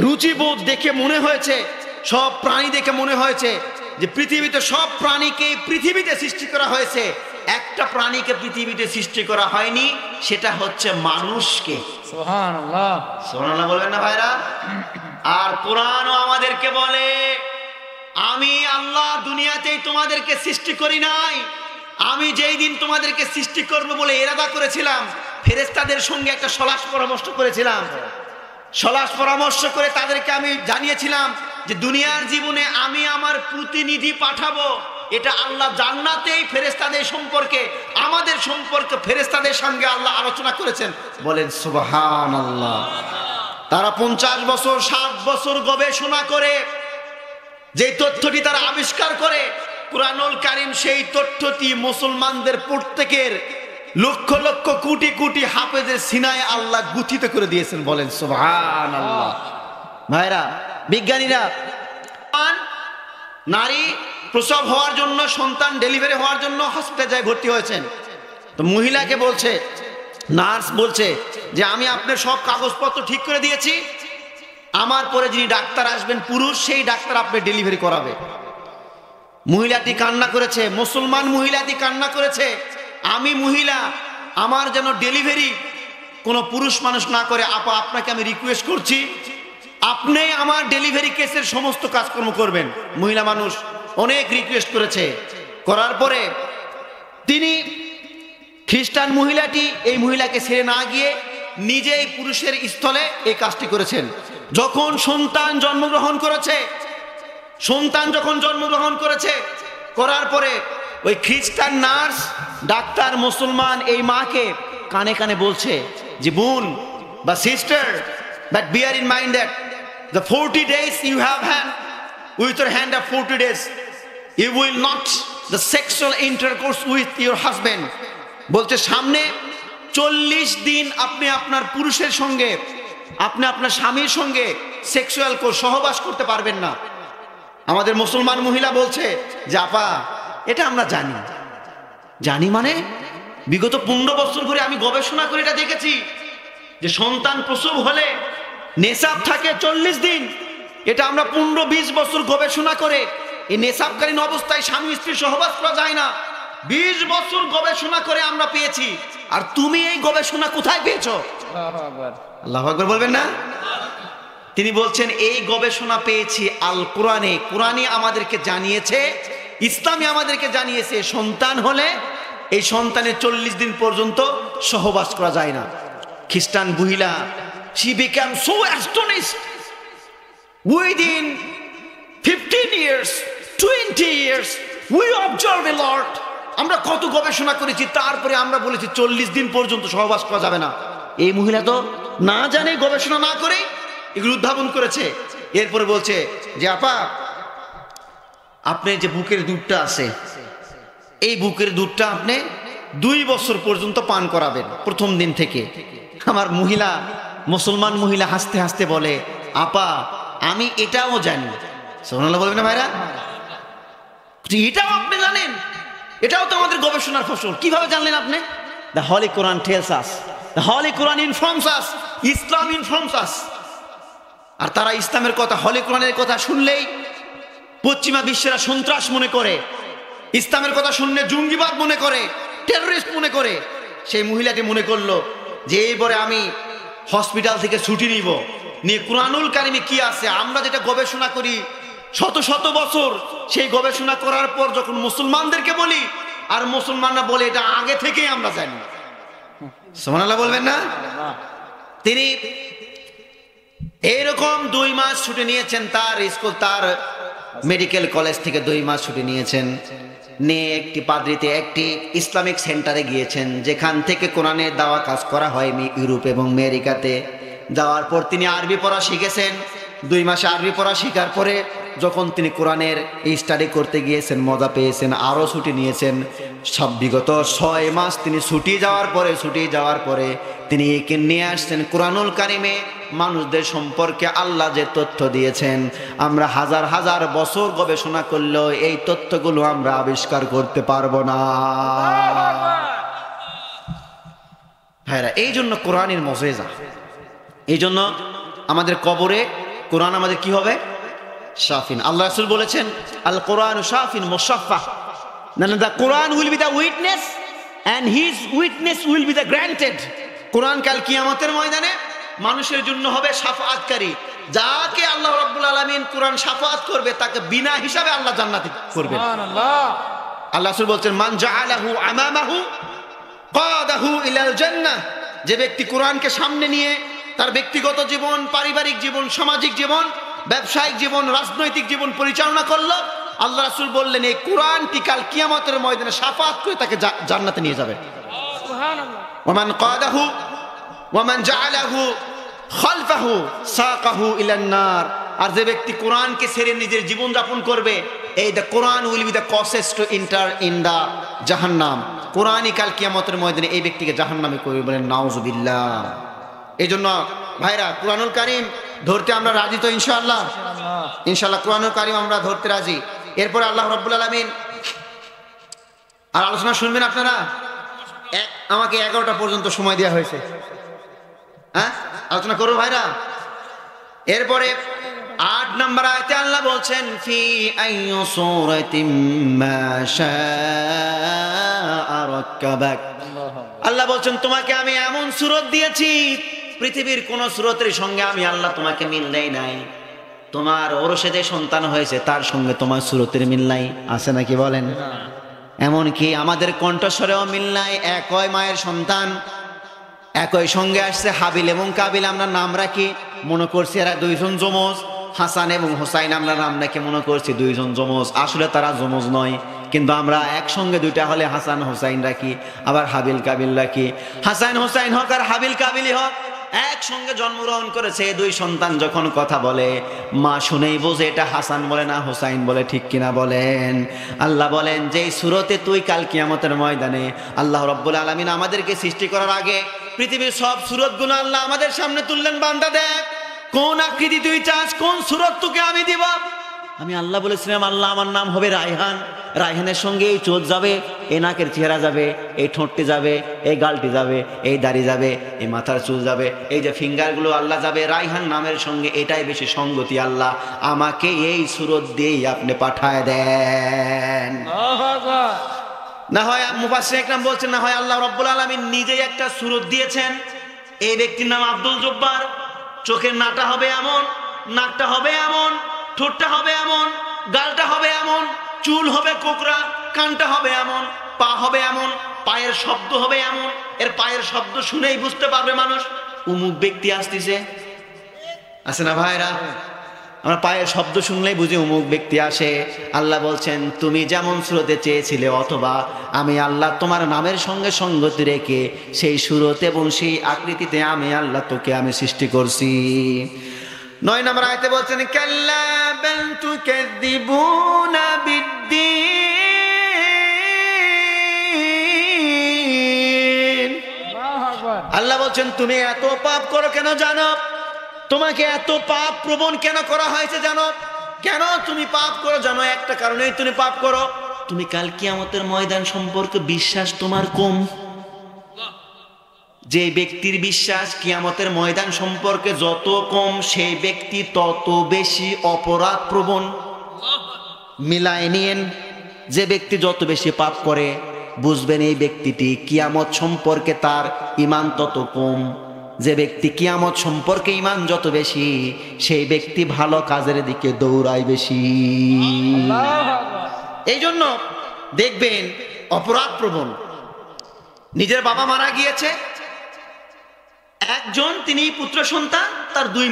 রুচিবোধ দেখে মনে হয়েছে, সব প্রাণী দেখে মনে হয়েছে যে পৃথিবীতে সব প্রাণীকে পৃথিবীতে সৃষ্টি করা হয়েছে, একটা প্রাণীকে পৃথিবীতে সৃষ্টি করা হয়নি, সেটা হচ্ছে মানুষকে। সুবহানাল্লাহ। সুবহানাল্লাহ বলবেন না ভাইরা? আর কোরআনও আমাদেরকে বলে, আমি আল্লাহ দুনিয়াতেই তোমাদেরকে সৃষ্টি করি নাই, আমি যেই দিন তোমাদেরকে সৃষ্টি করব বলে ইরাদা করেছিলাম, ফেরেশতাদের সঙ্গে একটা সলাস পরামর্শ করেছিলাম, সলাস পরামর্শ করে তাদেরকে আমি জানিয়েছিলাম যে দুনিয়ার জীবনে আমি আমার প্রতিনিধি পাঠাবো। এটা আল্লাহ জান্নাতেই ফেরেশতাদের সম্পর্কে, আমাদের সম্পর্কে ফেরেশতাদের সঙ্গে আল্লাহ আলোচনা করেছেন। বলেন সুবহানাল্লাহ। তারা 50 বছর 60 বছর গবেষণা করে যে তথ্যটি তারা আবিষ্কার করে, কুরআনুল কারীম সেই তথ্যটি মুসলমানদের প্রত্যেকের লক্ষ লক্ষ কোটি কোটি হাফেজের সিনায় আল্লাহ গুথিত করে দিয়েছেন। বলেন সুবহানাল্লাহ। ভাইরা, বিজ্ঞানীরা নারী প্রসব হওয়ার জন্য, সন্তান ডেলিভারি হওয়ার জন্য হসপিটালে যায় ভর্তি হয়েছেন, তো মহিলাকে বলছে, নার্স বলছে যে আমি আপনার সব কাগজপত্র ঠিক করে দিয়েছি, আমার পরে যিনি ডাক্তার আসবেন পুরুষ, সেই ডাক্তার আপনার ডেলিভারি করাবে। মহিলাটি কান্না করেছে, মুসলমান মহিলাটি কান্না করেছে, আমি মহিলা, আমার যেন ডেলিভারি কোনো পুরুষ মানুষ না করে, আপা আপনাকে আমি রিকোয়েস্ট করছি আপনি আমার ডেলিভারি কেসের সমস্ত কাজকর্ম করবেন। মহিলা মানুষ অনেক রিকোয়েস্ট করেছে, করার পরে তিনি, খ্রিস্টান মহিলাটি এই মহিলাকে ছেড়ে না গিয়ে নিজেই পুরুষের স্থলে এই কাজটি করেছেন। যখন সন্তান জন্মগ্রহণ করেছে, করার পরে ওই খ্রিস্টান নার্স, ডাক্তার, মুসলমান এই মাকে কানে কানে বলছে যে বোন বা sister, but bear in mind that the 40 days you have had with your hand of 40 days you will not the sexual intercourse with your husband. বলছে সামনে 40 দিন আপনি আপনার পুরুষের সঙ্গে, আপনি আপনার স্বামীর সঙ্গে সেক্সুয়াল সহবাস করতে পারবেন না। আমাদের মুসলমান মহিলা বলছে যে আপা এটা আমরা জানি মানে বিগত 15 বছর ধরে আমি গবেষণা করে এটা দেখেছি যে সন্তান প্রসব হলে নেশাব থাকে 40 দিন। এটা আমরা 15-20 বছর গবেষণা করে এই নেশাবকালীন অবস্থায় স্বামী স্ত্রী সহবাস করা যায় না, 20 বছর গবেষণা করে আমরা পেয়েছি। আর তুমি এই গবেষণা কোথায় পেয়েছো? আল্লাহু আকবার বলবেন না? তিনি বলছেন এই গবেষণা পেয়েছি আল কোরআনে। কোরআনই আমাদেরকে জানিয়েছে, ইসলামই আমাদেরকে জানিয়েছে সন্তান হলে এই সন্তানের 40 দিন পর্যন্ত সহবাস করা যায় না। খ্রিস্টান মহিলা, she became so astonished. Within 15 years, 20 years, we observe a lot. আমরা কত গবেষণা করেছি, তারপরে আমরা বলেছি 40 দিন পর্যন্ত সহবাস করা যাবে না। এই মহিলা তো না জানে, গবেষণা না করে এগুলো উদ্ভাবন করেছে। এরপরে বলছে যে আপা আপনি যে বুকের দুধটা আছে, এই বুকের দুধটা আপনি 2 বছর পর্যন্ত পান করাবেন প্রথম দিন থেকে। আমার মহিলা, মুসলমান মহিলা হাসতে হাসতে বলে আপা আমি এটাও জানি। সুবহানাল্লাহ বলবেন না ভাইরা? এটাও আপনি জানেন? এটাও তো আমাদের গবেষণার ফসল। কিভাবে জানলেন আপনি? The Holy Quran tells us, the Holy Quran informs us, Islam informs us. আর তারা ইসলামের কথা, হলি কোরআনের কথা শুনলেই পশ্চিমা বিশ্বেরা সন্ত্রাস মনে করে, ইসলামের কথা শুনলে জঙ্গিবাদ মনে করে, টেররিস্ট মনে করে। সেই মহিলাটি মনে করলো যে এইবারে আমি হসপিটাল থেকে ছুটি নিয়ে কুরআনুল কারিমে কি আছে, আমরা যেটা গবেষণা করি শত শত বছর, সেই গবেষণা করার পর যখন মুসলমানদেরকে বলি, আর মুসলমানরা বলে এটা আগে থেকেই আমরা জানি। সুবহানাল্লাহ বলবেন না? তিনি এইরকম 2 মাস ছুটি নিয়েছেন তার স্কুল, তার মেডিকেল কলেজ থেকে 2 মাস ছুটি নিয়েছেন, নিয়ে একটি পাদ্রিতে একটি ইসলামিক সেন্টারে গিয়েছেন যেখান থেকে কোরআনের দাওয়া কাজ করা হয় ইউরোপ এবং আমেরিকাতে। যাওয়ার পর তিনি আরবি পড়া শিখেছেন। 2 মাসে আরবি পড়া শেখার পরে যখন তিনি কোরআনের এই স্টাডি করতে গিয়েছেন, মজা পেয়েছেন, আরও ছুটি নিয়েছেন। সব বিগত 6 মাস তিনি ছুটি যাওয়ার পরে তিনি একে নিয়ে আসছেন কোরআনুল কারিমে মানুষদের সম্পর্কে আল্লাহ যে তথ্য দিয়েছেন, আমরা হাজার হাজার বছর গবেষণা করলেও এই তথ্যগুলো আমরা আবিষ্কার করতে পারবো না। ভাইরা, এই জন্য কোরআনের মুজিজা, এই জন্য আমাদের কবরে কোরআন আমাদের কি হবে? শাফিন। আল্লাহ রাসূল বলেছেন আল কোরআন শাফিন মুশাফফা, the Quran will be the witness and his witness will be the granted. কোরআন কাল কিয়ামতের ময়দানে মানুষের জন্য হবে শাফাআতকারী। যাকে আল্লাহ রাব্বুল আলামিন কোরআন শাফাআত করবে তাকে বিনা হিসাবে আল্লাহ জান্নাতে করবেন। সুবহানাল্লাহ। আল্লাহ রাসূল বলছেন মান জাআলাহু আমামাহু কাদাহু ইলাল জান্নাহ। যে ব্যক্তি কোরআনকে সামনে নিয়ে তার ব্যক্তিগত জীবন, পারিবারিক জীবন, সামাজিক জীবন, ব্যবসায়িক জীবন, রাজনৈতিক জীবন পরিচালনা করলো, আল্লাহ রাসূল বললেন এই কোরআনটি কাল কিয়ামতের ময়দানে শাফাআত করে তাকে জান্নাতে নিয়ে যাবে। সুবহানাল্লাহ। ওমান কাদাহু ওয়ামান জাআলাহু খালফাহু সাকাহু ইলান নার। আর যে ব্যক্তি কোরআনকে ছেড়ে নিজের জীবন যাপন করবে, এই the Quran will be the causes to enter in the জাহান্নাম। কোরআনই কাল কিয়ামতের ময়দানে এই ব্যক্তিকে জাহান্নামে করবে, বলেন নাউজুবিল্লাহ। এই জন্য ভাইরা, কোরআনুল কারীম ধরতে আমরা রাজি তো? ইনশাআল্লাহ, ইনশাআল্লাহ কোরআনুল কারীম আমরা ধরতে রাজি। এরপরে আল্লাহ রাব্বুল আলামিন আর আলোচনা শুনবেন আপনারা। আমাকে 11টা পর্যন্ত সময় দেওয়া হয়েছে, হ্যাঁ আলোচনা করো ভাইরা। এরপরে 8 নম্বর আয়াতে আল্লাহ বলছেন ফি আইয়ি সূরাতিম মা শাআ রাক্কাবাক। আল্লাহ বলছেন তোমাকে আমি এমন সূরত দিয়েছি, পৃথিবীর কোন সূরতের সঙ্গে আমি আল্লাহ তোমাকে মিল দেই নাই। তোমার ওরসে যে সন্তান হয়েছে তার সঙ্গে তোমার সূরতের মিল নাই, আছে নাকি বলেন? এমনকি আমাদের কণ্ঠস্বরেও মিল নাই। একই মায়ের সন্তান, একই সঙ্গে আসছে হাবিল এবং কাবিল, আমরা নাম রাখি মনে করছি এরা 2 জন যমজ। হাসান এবং হোসাইন আমরা নাম রাখি মনে করছি 2 জন যমজ, আসলে তারা যমজ নয়। কিন্তু আমরা একসঙ্গে 2টা হলে হাসান হোসাইন রাখি, আবার হাবিল কাবিল রাখি। হাসান হোসাইন হোক আর হাবিল কাবিলই হোক, একসঙ্গে জন্মগ্রহণ করেছে, দুই সন্তান যখন কথা বলে মা শুনেই বোঝে এটা হাসান বলে না হুসাইন বলে, ঠিক কিনা বলেন? আল্লাহ বলেন যে সূরাতে তুই কাল কিয়ামতের ময়দানে, আল্লাহ রাব্বুল আলামিন আমাদেরকে সৃষ্টি করার আগে পৃথিবীর সব সূরতগুলো আল্লাহ আমাদের সামনে তুললেন, বান্দা দেখ কোন আকৃতি তুই চাস, কোন সূরত তোকে আমি দিব। আমি আল্লাহ বলেছিলাম আল্লাহ আমার নাম হবে রায়হান, রায়হানের সঙ্গে এই চোখ যাবে, এই নাকের চেহারা যাবে, এই ঠোঁটটি যাবে, এই গালটি যাবে, এই দাড়ি যাবে, এই মাথার চুল যাবে, এই যে ফিঙ্গারগুলো আল্লাহ যাবে রায়হান নামের সঙ্গে, এটাই বেশি সঙ্গতি। আল্লাহ আমাকে এই সূরত দিয়েই আপনি পাঠায় দেন। না হয় মুফাসসির ইকরাম বলছেন, না হয় আল্লাহ রাব্বুল আলামিন নিজেই একটা সূরত দিয়েছেন। এই ব্যক্তির নাম আব্দুল জব্বার, চোখের নাটা হবে এমন, নাকটা হবে এমন, ঠোঁটটা হবে এমন, গালটা হবে এমন, চুল হবে কোকড়া, কানটা হবে এমন, পা হবে এমন, পায়ের শব্দ হবে এমন, এর পায়ের শব্দ শুনেই বুঝতে পারবে মানুষ অমুক ব্যক্তি আসতেছে। আছে না ভাইরা? আমরা পায়ের শব্দ শুনলেই বুঝি অমুক ব্যক্তি আসে। আল্লাহ বলছেন তুমি যেমন সূরতে চেয়েছিলে, অথবা আমি আল্লাহ তোমার নামের সঙ্গে সঙ্গতি রেখে সেই সূরত এবং সেই আকৃতিতে আমি আল্লাহ তোকে আমি সৃষ্টি করছি। 9 নম্বর আয়াতে বলছেন কাল্লা বাল তুকাযযিবুনা বিদ্দীন। আল্লাহ বলছেন তুমি এত পাপ করো কেন জানো? তোমাকে এত পাপ প্রবণ কেন করা হয়েছে জানো? কেন তুমি পাপ করো জানো? একটা কারণেই তুমি পাপ করো, তুমি কাল কিয়ামতের ময়দান সম্পর্কে বিশ্বাস তোমার কম। যে ব্যক্তির বিশ্বাস কিয়ামতের ময়দান সম্পর্কে যত কম, সেই ব্যক্তি তত বেশি অপরাধ প্রবণ। মিলায় নিয়েন, যে ব্যক্তি যত বেশি পাপ করে বুঝবেন এই ব্যক্তিটি কিয়ামত সম্পর্কে তার ঈমান তত কম। যে ব্যক্তি কিয়ামত সম্পর্কে ঈমান যত বেশি, সেই ব্যক্তি ভালো কাজের দিকে দৌড়ায় বেশি। এই জন্য দেখবেন অপরাধ প্রবণ। নিজের বাবা মারা গিয়েছে, একজন তিনি পুত্র সন্তান, তার দুই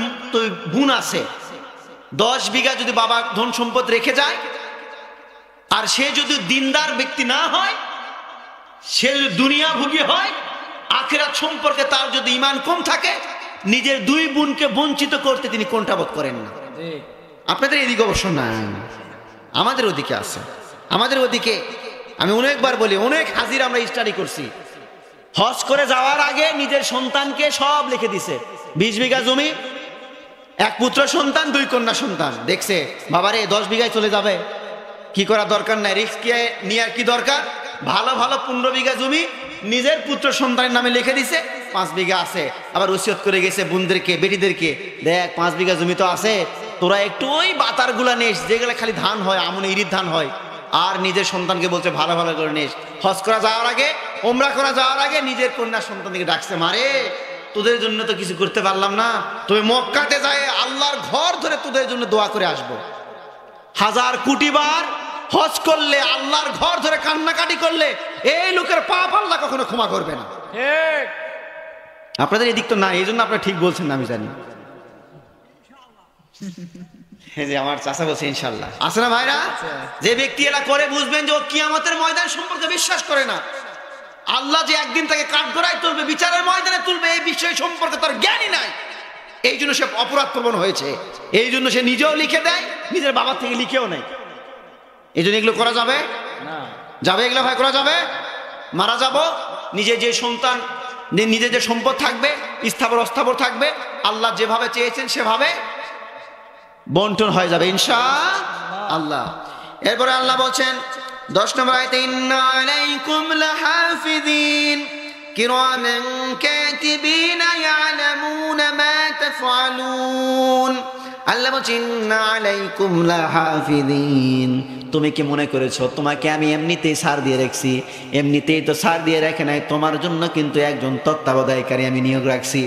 বোন আছে। 10 বিঘা যদি বাবা ধন সম্পদ রেখে যায়, আর সে যদি দিনদার ব্যক্তি না হয়, সে যদি দুনিয়া ভোগী হয়, আখিরাত সম্পর্কে তার যদি ঈমান কম থাকে, নিজের 2 বোনকে বঞ্চিত করতে তিনি কোণঠাবোধ করেন না। আপনাদের এদিকে অবশ্য না, আমাদের ওদিকে আছে। আমাদের ওদিকে আমি অনেকবার বলি, অনেক হাজির আমরা স্টাডি করছি, হজ করে যাওয়ার আগে নিজের সন্তানকে সব লিখে দিছে। 20 বিঘা জমি, 1 পুত্র সন্তান, 2 কন্যা সন্তান। দেখছে বাবারে 10 বিঘায় চলে যাবে, কি করা দরকার নাই, রিস্ক নিয়ে আর কি দরকার। ভালো ভালো 15 বিঘা জমি নিজের পুত্র সন্তানের নামে লিখে দিছে, 5 বিঘা আছে। আবার ওসিয়ত করে গেছে বোনদেরকে, বেটিদেরকে, দেখ 5 বিঘা জমি তো আছে, তোরা একটু ওই বাতারগুলা নিস যেগুলো খালি ধান হয়, আমনে ইরির ধান হয়। আর নিজের সন্তানকে বলছে ভালো ভালো করে নিস। হজ করা যাওয়ার আগে, ওমরা করা যাওয়ার আগে নিজের কন্যা সন্তানকে ডাকছে, মারে তোদের জন্য তো কিছু করতে পারলাম না, তবে মক্কাতে যায় আল্লাহর ঘর ধরে তোদের জন্য দোয়া করে আসবো। 1000 কোটি বার হজ করলে, আল্লাহর ঘর ধরে কান্নাকাটি করলে, এই লোকের পাপ আল্লাহ কখনো ক্ষমা করবে না। আপনাদের এদিক তো না, এই জন্য আপনারা ঠিক বলছেন না, আমি জানি। যে আমার চাচা বলছে ইনশাল্লাহ, আছে না ভাইরা? যে ব্যক্তি এটা করে বুঝবেন যে ও কিয়ামতের ময়দান সম্পর্কে বিশ্বাস করে না। আল্লাহ যে একদিন তাকে কাঠগড়ায় তুলবে, বিচারের ময়দানে তুলবে, এই বিষয় সম্পর্কে তার জ্ঞানই নাই। এই জন্য সে অপরাধ প্রবণ হয়েছে। এই জন্য সে নিজেও লিখে দেয়, নিজের বাবার থেকে লিখেও নেয়। এই জন্য এগুলো করা যাবে না, যাবে এগুলো ভাই করা যাবে? মারা যাব, নিজের যে সন্তান, নিজের যে সম্পদ থাকবে, স্থাবর অস্থাবর থাকবে, আল্লাহ যেভাবে চেয়েছেন সেভাবে বন্টন হয়ে যাবে ইনশাআল্লাহ। এরপরে আল্লাহ বলছেন 10 নম্বর আয়াতে, ইন্না আলাইকুম লাহাফিযিন কিরামান কাতিবিনা ইয়ালামুনা মা তাফআলুন। আল্লাহ বলছেন ইন্না আলাইকুম লাহাফিযিন, তুমি কি মনে করেছো তোমাকে আমি এমনিতেই ছাড় দিয়ে রাখছি? এমনিতেই তো ছাড় দিয়ে রেখে নাই, তোমার জন্য কিন্তু একজন তত্ত্বাবধায়কারী আমি নিয়োগ রাখছি।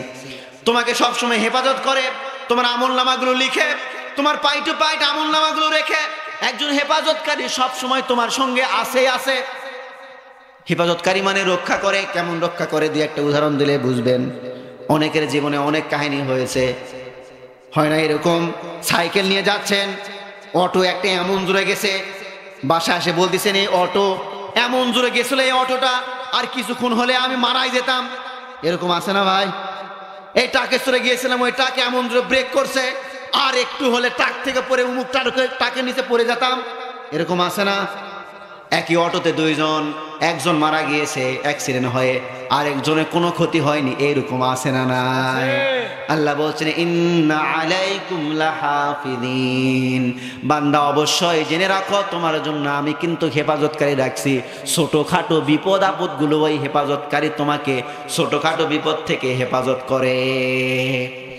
তোমাকে সবসময় হেফাজত করে, তোমার আমলনামাগুলো লিখে, তোমার পাই টু পাইট আমলনামাগুলো রেখে একজন হেফাজতকারী সব সময় তোমার সঙ্গে আছে। হেফাজতকারী মানে রক্ষা করে। কেমন রক্ষা করে? দিয়ে একটা উদাহরণ দিলে বুঝবেন। অনেকের জীবনে অনেক কাহিনী হয়েছে, হয় না এরকম? সাইকেল নিয়ে যাচ্ছেন, অটো একটা এমন জোরে গেছে, বাসা এসে বলতেছেন এই অটো এমন জোরে গেছিল, এই অটোটা আর কিছুক্ষণ হলে আমি মারাই যেতাম। এরকম আছে না ভাই? এই ট্রাকে চড়ে গিয়েছিলাম, ওই ট্রাকে এমন জোরে ব্রেক করছে, আর একটু হলে ট্রাক থেকে পরে উমুক ট্রাকের নিচে পড়ে যেতাম। এরকম আছে না? একই অটোতে দুইজন, একজন মারা গিয়েছে অ্যাক্সিডেন্ট হয়ে, আর একজনের কোনো ক্ষতি হয়নি, এইরকম আছে না নাই? আল্লাহ বলছেন ইন্না আলাইকুম লাহাফিজিন, বান্দা অবশ্যই জেনে রাখো তোমার জন্য আমি কিন্তু হেফাজতকারী রাখছি। ছোটখাটো বিপদ আপদ গুলো ওই হেফাজতকারী তোমাকে ছোটখাটো বিপদ থেকে হেফাজত করে।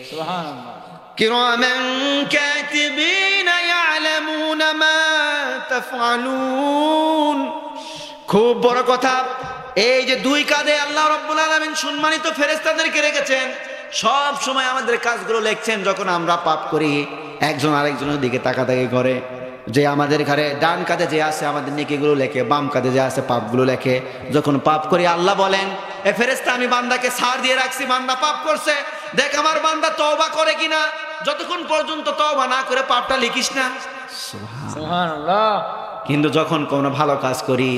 সুবহানাল্লাহ। কিরামান কাতিবিনা ইয়ালামুনা মা তাফআলুন। খুব বড় কথা, এই যে দুই কাঁধে আল্লাহ রাব্বুল আলামিন সম্মানিত ফেরেশতাদেরকে রেখেছেন, সব সময় আমাদের কাজগুলো লিখছেন। যখন আমরা পাপ করি, একজন আরেকজনের দিকে তাকাতাকি করে, যে আমাদের ঘরে ডান কাঁধে যে আছে আমাদের নেকিগুলো লেখে, বাম কাঁধে যে আছে পাপগুলো লেখে। যখন পাপ করি আল্লাহ বলেন, এ ফেরেশতা আমি বান্দাকে ছাড় দিয়ে রাখছি, বান্দা পাপ করছে, দেখ আমার বান্দা তওবা করে কিনা। যতক্ষণ পর্যন্ত তওবা না করে পাপটা লিখিস না। সুবহানাল্লাহ। কিন্তু যখন কোনো ভালো কাজ করি,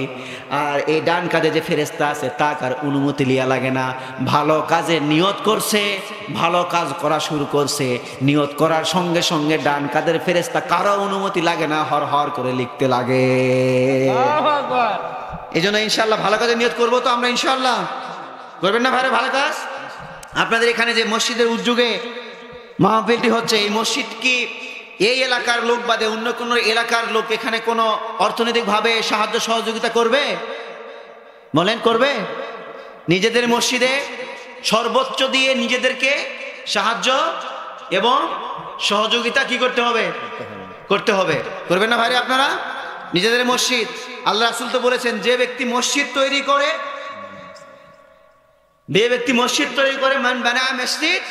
আর এই ডান কাজে যে ফেরেশতা আছে তার আর অনুমতি লিয়া লাগে না, ভালো কাজে নিয়ত করছে, ভালো কাজ করা শুরু করছে, নিয়ত করার সঙ্গে সঙ্গে ডান কাদের ফেরেশতা কারো অনুমতি লাগে না, হর হর করে লিখতে লাগে। আল্লাহু আকবার। এই জন্য ইনশাল্লাহ ভালো কাজে নিয়ত করবো তো আমরা, ইনশাল্লাহ করবেন না ভাইরা ভালো কাজ? আপনাদের এখানে যে মসজিদের উদ্যোগে মাহফিলটি হচ্ছে, এই মসজিদ কি এই এলাকার লোক বাদে অন্য কোন এলাকার লোক এখানে কোনো অর্থনৈতিক ভাবে সাহায্য সহযোগিতা করবে? বলেন, করবে? নিজেদের মসজিদে সর্বোচ্চ দিয়ে নিজেদেরকে সাহায্য এবং সহযোগিতা কি করতে হবে? করতে হবে। করবেন না ভাই আপনারা? নিজেদের মসজিদ, আল্লাহ রাসূল তো বলেছেন, যে ব্যক্তি মসজিদ তৈরি করে, মান বানা মসজিদ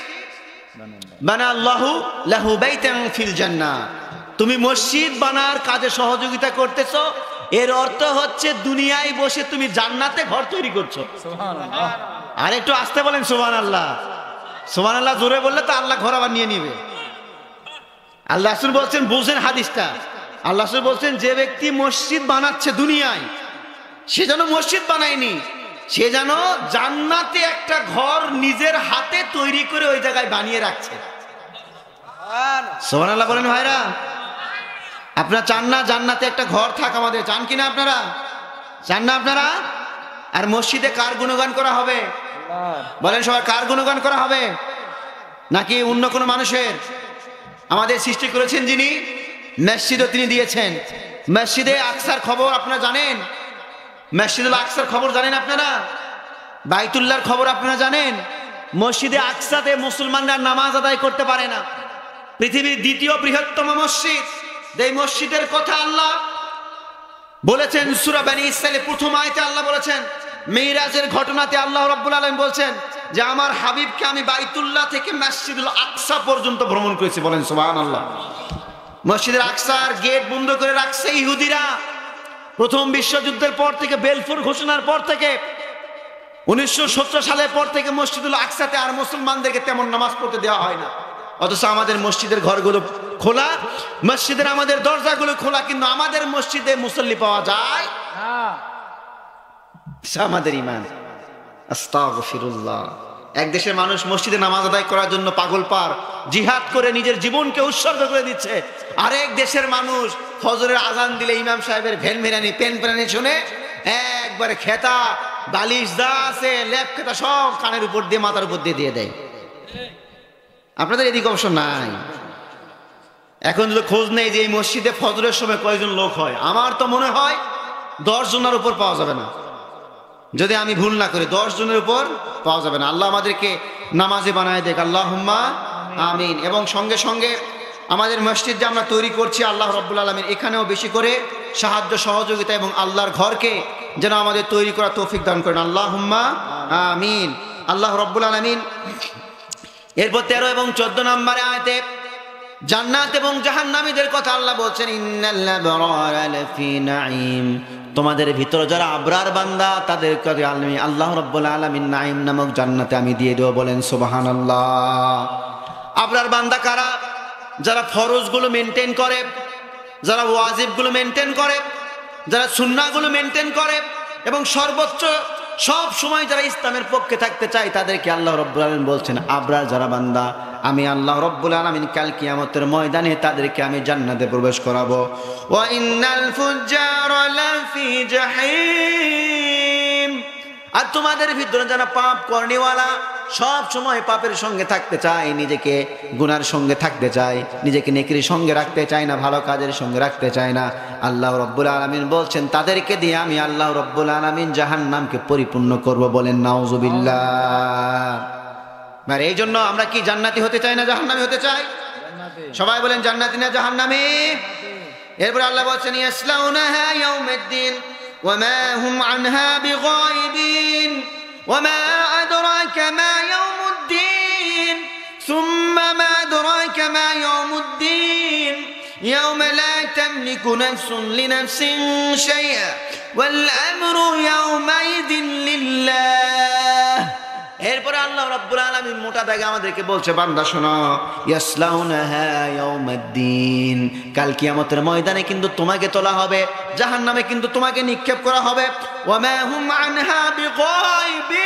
বানা আল্লাহু লাহু বাইতান ফিল জান্নাহ। তুমি মসজিদ বানার কাজে সহযোগিতা করতেছো, এর অর্থ হচ্ছে দুনিয়ায় বসে তুমি জান্নাতে ঘর তৈরি করছো। সুবহানাল্লাহ। আর একটু আস্তে বলেন সুবহানাল্লাহ। সুবহানাল্লাহ জোরে বললে তো আল্লাহ ঘর আবার নিয়ে নিবে। আল্লাহ রাসূল বলছেন, বুঝেন হাদিসটা, আল্লাহ রাসূল বলছেন যে ব্যক্তি মসজিদ বানাচ্ছে দুনিয়ায়, সে যেন মসজিদ বানায়নি, সে যেন জান্নাতে একটা ঘর নিজের হাতে তৈরি করে ওই জায়গায় বানিয়ে রাখছে। সুবহানাল্লাহ বলেন ভাইরা। আপনারা চান না জান্নাতে একটা ঘর থাক আমাদের? চান কিনা আপনারা? চান না আপনারা? আর মসজিদে কার গুণগান করা হবে? বলেন সবাই, কার গুণগান করা হবে? নাকি অন্য কোনো মানুষের? আমাদের সৃষ্টি করেছেন যিনি, মসজিদও তিনি দিয়েছেন। মসজিদে আকসার খবর আপনারা জানেন? মসজিদুল আকসার খবর জানেন আপনারা? বাইতুল্লাহর খবর আপনারা জানেন? মসজিদে আকসাতে মুসলমানরা নামাজ আদায় করতে পারে না। পৃথিবীর দ্বিতীয় বৃহত্তম মসজিদ, এই মসজিদের কথা আল্লাহ বলেছেন সূরা বনী ইসরাঈলের প্রথম আয়াতে। আল্লাহ বলেছেন, মিরাজের ঘটনাতে আল্লাহ রাব্বুল আলামিন বলছেন যে আমার হাবিবকে আমি বাইতুল্লাহ থেকে মসজিদুল আকসা পর্যন্ত ভ্রমণ করেছি। বলেন সুবহানাল্লাহ। মসজিদের আকসার গেট বন্ধ করে রাখছে ইহুদিরা। প্রথম বিশ্বযুদ্ধের পর থেকে, বেলফোর ঘোষণার পর থেকে, 1917 সালের পর থেকে মসজিদুল আকসাতে আর মুসলমানদেরকে তেমন নামাজ পড়তে দেওয়া হয় না। অথচ আমাদের মসজিদের ঘরগুলো খোলা, মসজিদের আমাদের দরজাগুলো খোলা, কিন্তু আমাদের মসজিদে মুসল্লি পাওয়া যায় না। আমাদের ঈমান। আস্তাগফিরুল্লাহ। এক দেশের মানুষ মসজিদে নামাজ আদায় করার জন্য পাগল পার, জিহাদ করে নিজের জীবনকে উৎসর্গ করে দিচ্ছে। আরেক দেশের মানুষ ফজরের আজান দিলে ইমাম সাহেবের ভ্যানভ্যানানি পেনপ্যানানি শুনে একবারে খেতা বালিশ যা আছে লেপ খেতা সব কানের উপর দিয়ে মাথার উপর দিয়ে দিয়ে দেয়। আপনাদের এদিকে অবশ্য নাই। এখন যদি খোঁজ নেই যে এই মসজিদে ফজরের সময় কয়জন লোক হয়, আমার তো মনে হয় 10 জনের উপর পাওয়া যাবে না। যদি আমি ভুল না করি 10 জনের উপর পাওয়া যাবে না। আল্লাহ আমাদেরকে নামাজি বানায় দেখ, আল্লাহুম্মা আমিন। এবং সঙ্গে সঙ্গে আমাদের মসজিদ যে আমরা তৈরি করছি, আল্লাহ রাব্বুল আলামিন এখানেও বেশি করে সাহায্য সহযোগিতা এবং আল্লাহর ঘরকে যেন আমাদের তৈরি করা তৌফিক দান করেন, আল্লাহুম্মা আমিন। আল্লাহ রাব্বুল আলামিন এরপর 13 এবং 14 নম্বরে আয়াতে জান্নাত এবং জাহান্নামীদের কথা আল্লাহ বলছেন, ইন্নাল আবরারা লাফি নাঈম। তোমাদের ভিতরে যারা আবরার বান্দা তাদেরকে আমি আল্লাহ রাব্বুল আলামিন নাঈম নামক জান্নাতে আমি দিয়ে দেব। বলেন সুবহানাল্লাহ। আবরার বান্দা কারা? যারা ফরজগুলো মেনটেন করে, যারা ওয়াজিবগুলো মেনটেন করে, যারা সুন্নাহগুলো মেনটেন করে এবং সর্বোচ্চ সব সময় যারা ইসলামের পক্ষে থাকতে চায় তাদেরকে আল্লাহ রাব্বুল আলামিন বলছেন আবরার যারা বান্দা, আমি আল্লাহ রাব্বুল আলামিন কাল কিয়ামতের ময়দানে তাদেরকে আমি জান্নাতে প্রবেশ করাবো। ওয়া ইন্নাল ফুজ্জারা লাফি জাহিম, আর তোমাদের ভিতরে যারা পাপ করনেওয়ালা, সব সময় পাপের সঙ্গে থাকতে চায়, নিজেকে গুনার সঙ্গে থাকতে চায়, নিজেকে নেকির সঙ্গে রাখতে চায় না, ভালো কাজের সঙ্গে রাখতে চায় না, আল্লাহ রাব্বুল আলামিন বলছেন তাদেরকে দিয়ে আমি আল্লাহ রাব্বুল আলামিন জাহান্নামকে পরিপূর্ণ করব। বলেন নাউজুবিল্লাহ। আর এই জন্য আমরা কি জান্নাতি হতে চাই না জাহান্নামী হতে চাই? সবাই বলেন জান্নাতি না জাহান্নামী? এরপর আল্লাহ বলছেন ইয়াসলাউনাহা ইয়াউমিদ্দিন ওয়া মা হুম আনহা বিগাইবিন ওয়া মা আদরাকা মা ইয়াউমুদ্দিন সুম্মা মা আদরাকা মা ইয়াউমুদ্দিন ইয়াওমা লা তামলিকু নাফসুন লিনাফসিন শাইআ ওয়াল আমরু ইয়াওমাইদিন লিল্লাহ। এরপরে আল্লাহ রাব্বুল আলামিন মোটা দাগে আমাদেরকে বলছে বান্দা শোনো, ইয়াসলাউনাহা ইয়াউমাদ্দিন, কাল কিয়ামতের ময়দানে কিন্তু তোমাকে তোলা হবে, জাহান্নামে কিন্তু তোমাকে নিক্ষেপ করা হবে। ওয়া মা হুম আনহা বিগাইবিন,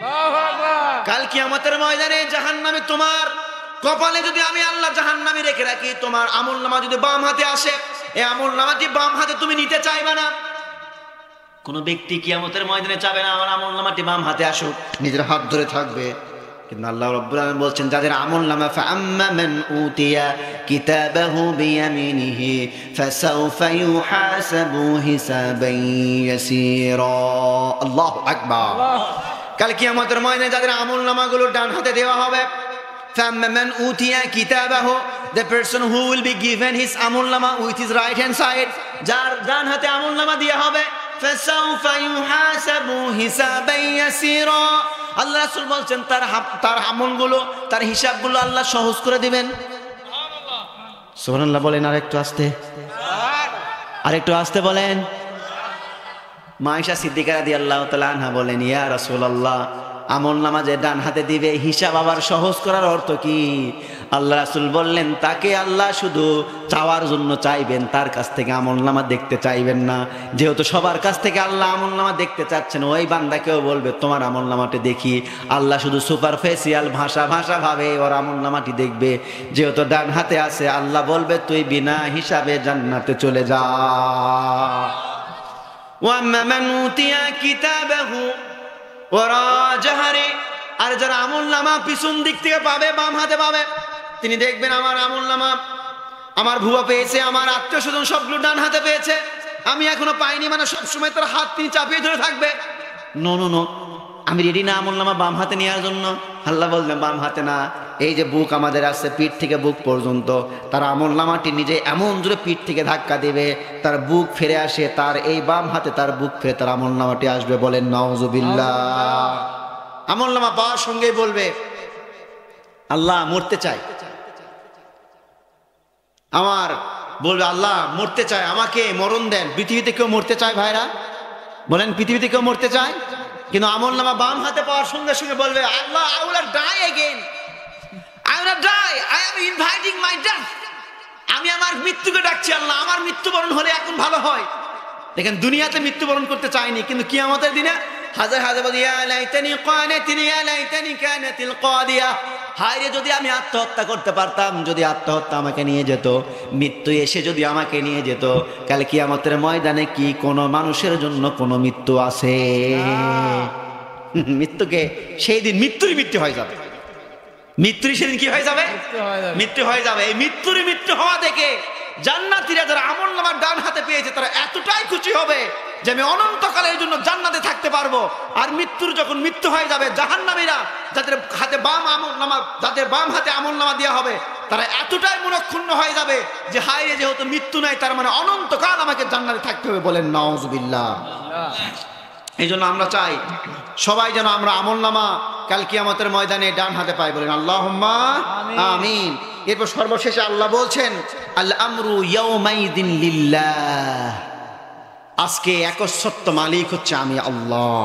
আল্লাহু আকবার। কাল কিয়ামতের ময়দানে জাহান্নামে তোমার কপালে যদি আমি আল্লাহ জাহান্নামে রেখে রাখি, তোমার আমলনামা যদি বাম হাতে আসে, এই আমলনামাটি বাম হাতে তুমি নিতে চাইবে না। কোন ব্যক্তি কিয়ামতের ময়দানে চাবে না আমার আমলনামাটি বাম হাতে আসুক, নিজের হাত ধরে থাকবে। কিন্তু আল্লাহ রাব্বুল আলামিন বলছেন যাদের আমলনামা ফাআম্মা মান উতিয়া কিতাবাহু বিয়ামিনিহি ফাসাউফা ইউহাসাবু হিসাবান ইয়াসীরা। আল্লাহু আকবার। কাল কিয়ামতের ময়দানে যাদের আমলনামাগুলো ডান হাতে দেওয়া হবে, ফাআম্মা মান উতিয়া কিতাবাহু, the person who will be given his আমলনামা with his right hand side, যার ডান হাতে আমলনামা দেওয়া হবে, ফাসাউফা ইউহাসাবু হিসাবান ইয়াসীরা। আল্লাহ রাসূল বলছেন তার আমলগুলো, তার হিসাবগুলো আল্লাহ সহজ করে দিবেন। সুবহানাল্লাহ বলেন। আরেকটু আস্তে বলেন। মা আয়েশা সিদ্দিকা রাদিয়াল্লাহু তাআলা আনহা বলেন ইয়া রাসূলুল্লাহ, আমলনামা যে ডান হাতে দিবে হিসাব আবার সহজ করার অর্থ কি? আল্লাহ রাসূল বললেন তাকে আল্লাহ শুধু চাওয়ার জন্য চাইবেন, তার কাছ থেকে আমলনামা দেখতে চাইবেন না। যেহেতু সবার কাছ থেকে আল্লাহ আমলনামা দেখতে চাচ্ছেন, ওই বান্দাকেও বলবে তোমার আমলনামাটি দেখি। আল্লাহ শুধু সুপারফেসিয়াল ভাষা ভাবে ওর আমলনামাটি দেখবে। যেহেতু ডান হাতে আছে, আল্লাহ বলবে তুই বিনা হিসাবে জান্নাতে চলে যা। ওয়া আম্মা মান উতিয়া কিতাবাহু ওরা জাহারে, আর যারা আমলনামা পিছন দিক থেকে পাবে, বাম হাতে পাবে, তিনি দেখবেন আমার আমলনামা আমার ভুয়া পেয়েছে, আমার আত্মীয় স্বজন সবগুলো ডান হাতে পেয়েছে, আমি এখনো পাইনি, মানে সবসময় তার হাত তিনি চাপিয়ে ধরে থাকবে। নো নো নো, আমি রেডি না আমলনামা বাম হাতে নেওয়ার জন্য। আল্লাহ বললেন বাম হাতে না, এই যে বুক আমাদের আছে পিঠ থেকে বুক পর্যন্ত, তার আমলনামাটি নিজে এমন জোরে পিঠ থেকে ধাক্কা দিবে, তার বুক ফিরে আসে, তার এই বাম হাতে তার বুক ফিরে তার আমলনামাটি আসবে। বলেন নাউজুবিল্লাহ। আমলনামা পাওয়ার সঙ্গেই বলবে আল্লাহ মরতে চাই, আমার বলবে আল্লাহ মরতে চায়, আমাকে মরণ দেন। পৃথিবীতে কেউ মরতে চায় ভাইরা? বলেন পৃথিবীতে কেউ মরতে চায়? কিন্তু আমলনামা বাম হাতে পাওয়ার সঙ্গে সঙ্গে বলবে আল্লাহ I will die again, I will die, I am inviting my death, আমি আমার মৃত্যুকে ডাকছি আল্লাহ, আমার মৃত্যুবরণ হলে এখন ভালো হয়। দেখেন দুনিয়াতে মৃত্যুবরণ করতে চায়নি, কিন্তু কিয়ামতের দিনে হাজার হাজার বলি ইয়া লাইতানি কানাতিল ইয়া লাইতানি কানাতিল কাদিয়া, হায় রে যদি আমি আত্মহত্যা করতে পারতাম, যদি আত্মহত্যা আমাকে নিয়ে যেত, মৃত্যু এসে যদি আমাকে নিয়ে যেত। কাল কিয়ামতের ময়দানে কি কোনো মানুষের জন্য কোনো মৃত্যু আছে? মৃত্যুকে সেই দিন মৃত্যুরই মৃত্যু হয়ে যাবে, মৃত্যুরই সেদিন কি হয়ে যাবে? মৃত্যু হয়ে যাবে। এই মৃত্যুরই মৃত্যু হওয়া দেখে জান্নাতীরা যারা আমলনামা ডান হাতে পেয়েছে তারা এতটাই খুশি হবে যে আমি অনন্তকালের জন্য জান্নাতে থাকতে পারবো। আর মৃত্যুর যখন মৃত্যু হয়ে যাবে, জাহান্নামীরা যাদের হাতে বাম আমলনামা, যাদের বাম হাতে আমলনামা দেওয়া হবে, তারা এতটাই মনক্ষুণ্ণ হয়ে যাবে যে হায় রে যেহেতু মৃত্যু নাই, তার মানে অনন্তকাল আমাকে জান্নাতে থাকতে হবে। বলেন নাউজুবিল্লাহ। এই জন্য আমরা চাই সবাই যেন আমরা আমলনামা কাল কিয়ামতের ময়দানে ডান হাতে পাই। বলেন আল্লাহুম্মা আমিন। এরপর সর্বশেষে আল্লাহ বলছেন আল আমরু ইয়াউমাইদিন লিল্লাহ, আজকে একচ্ছত্ব মালিক হচ্ছে আমি আল্লাহ।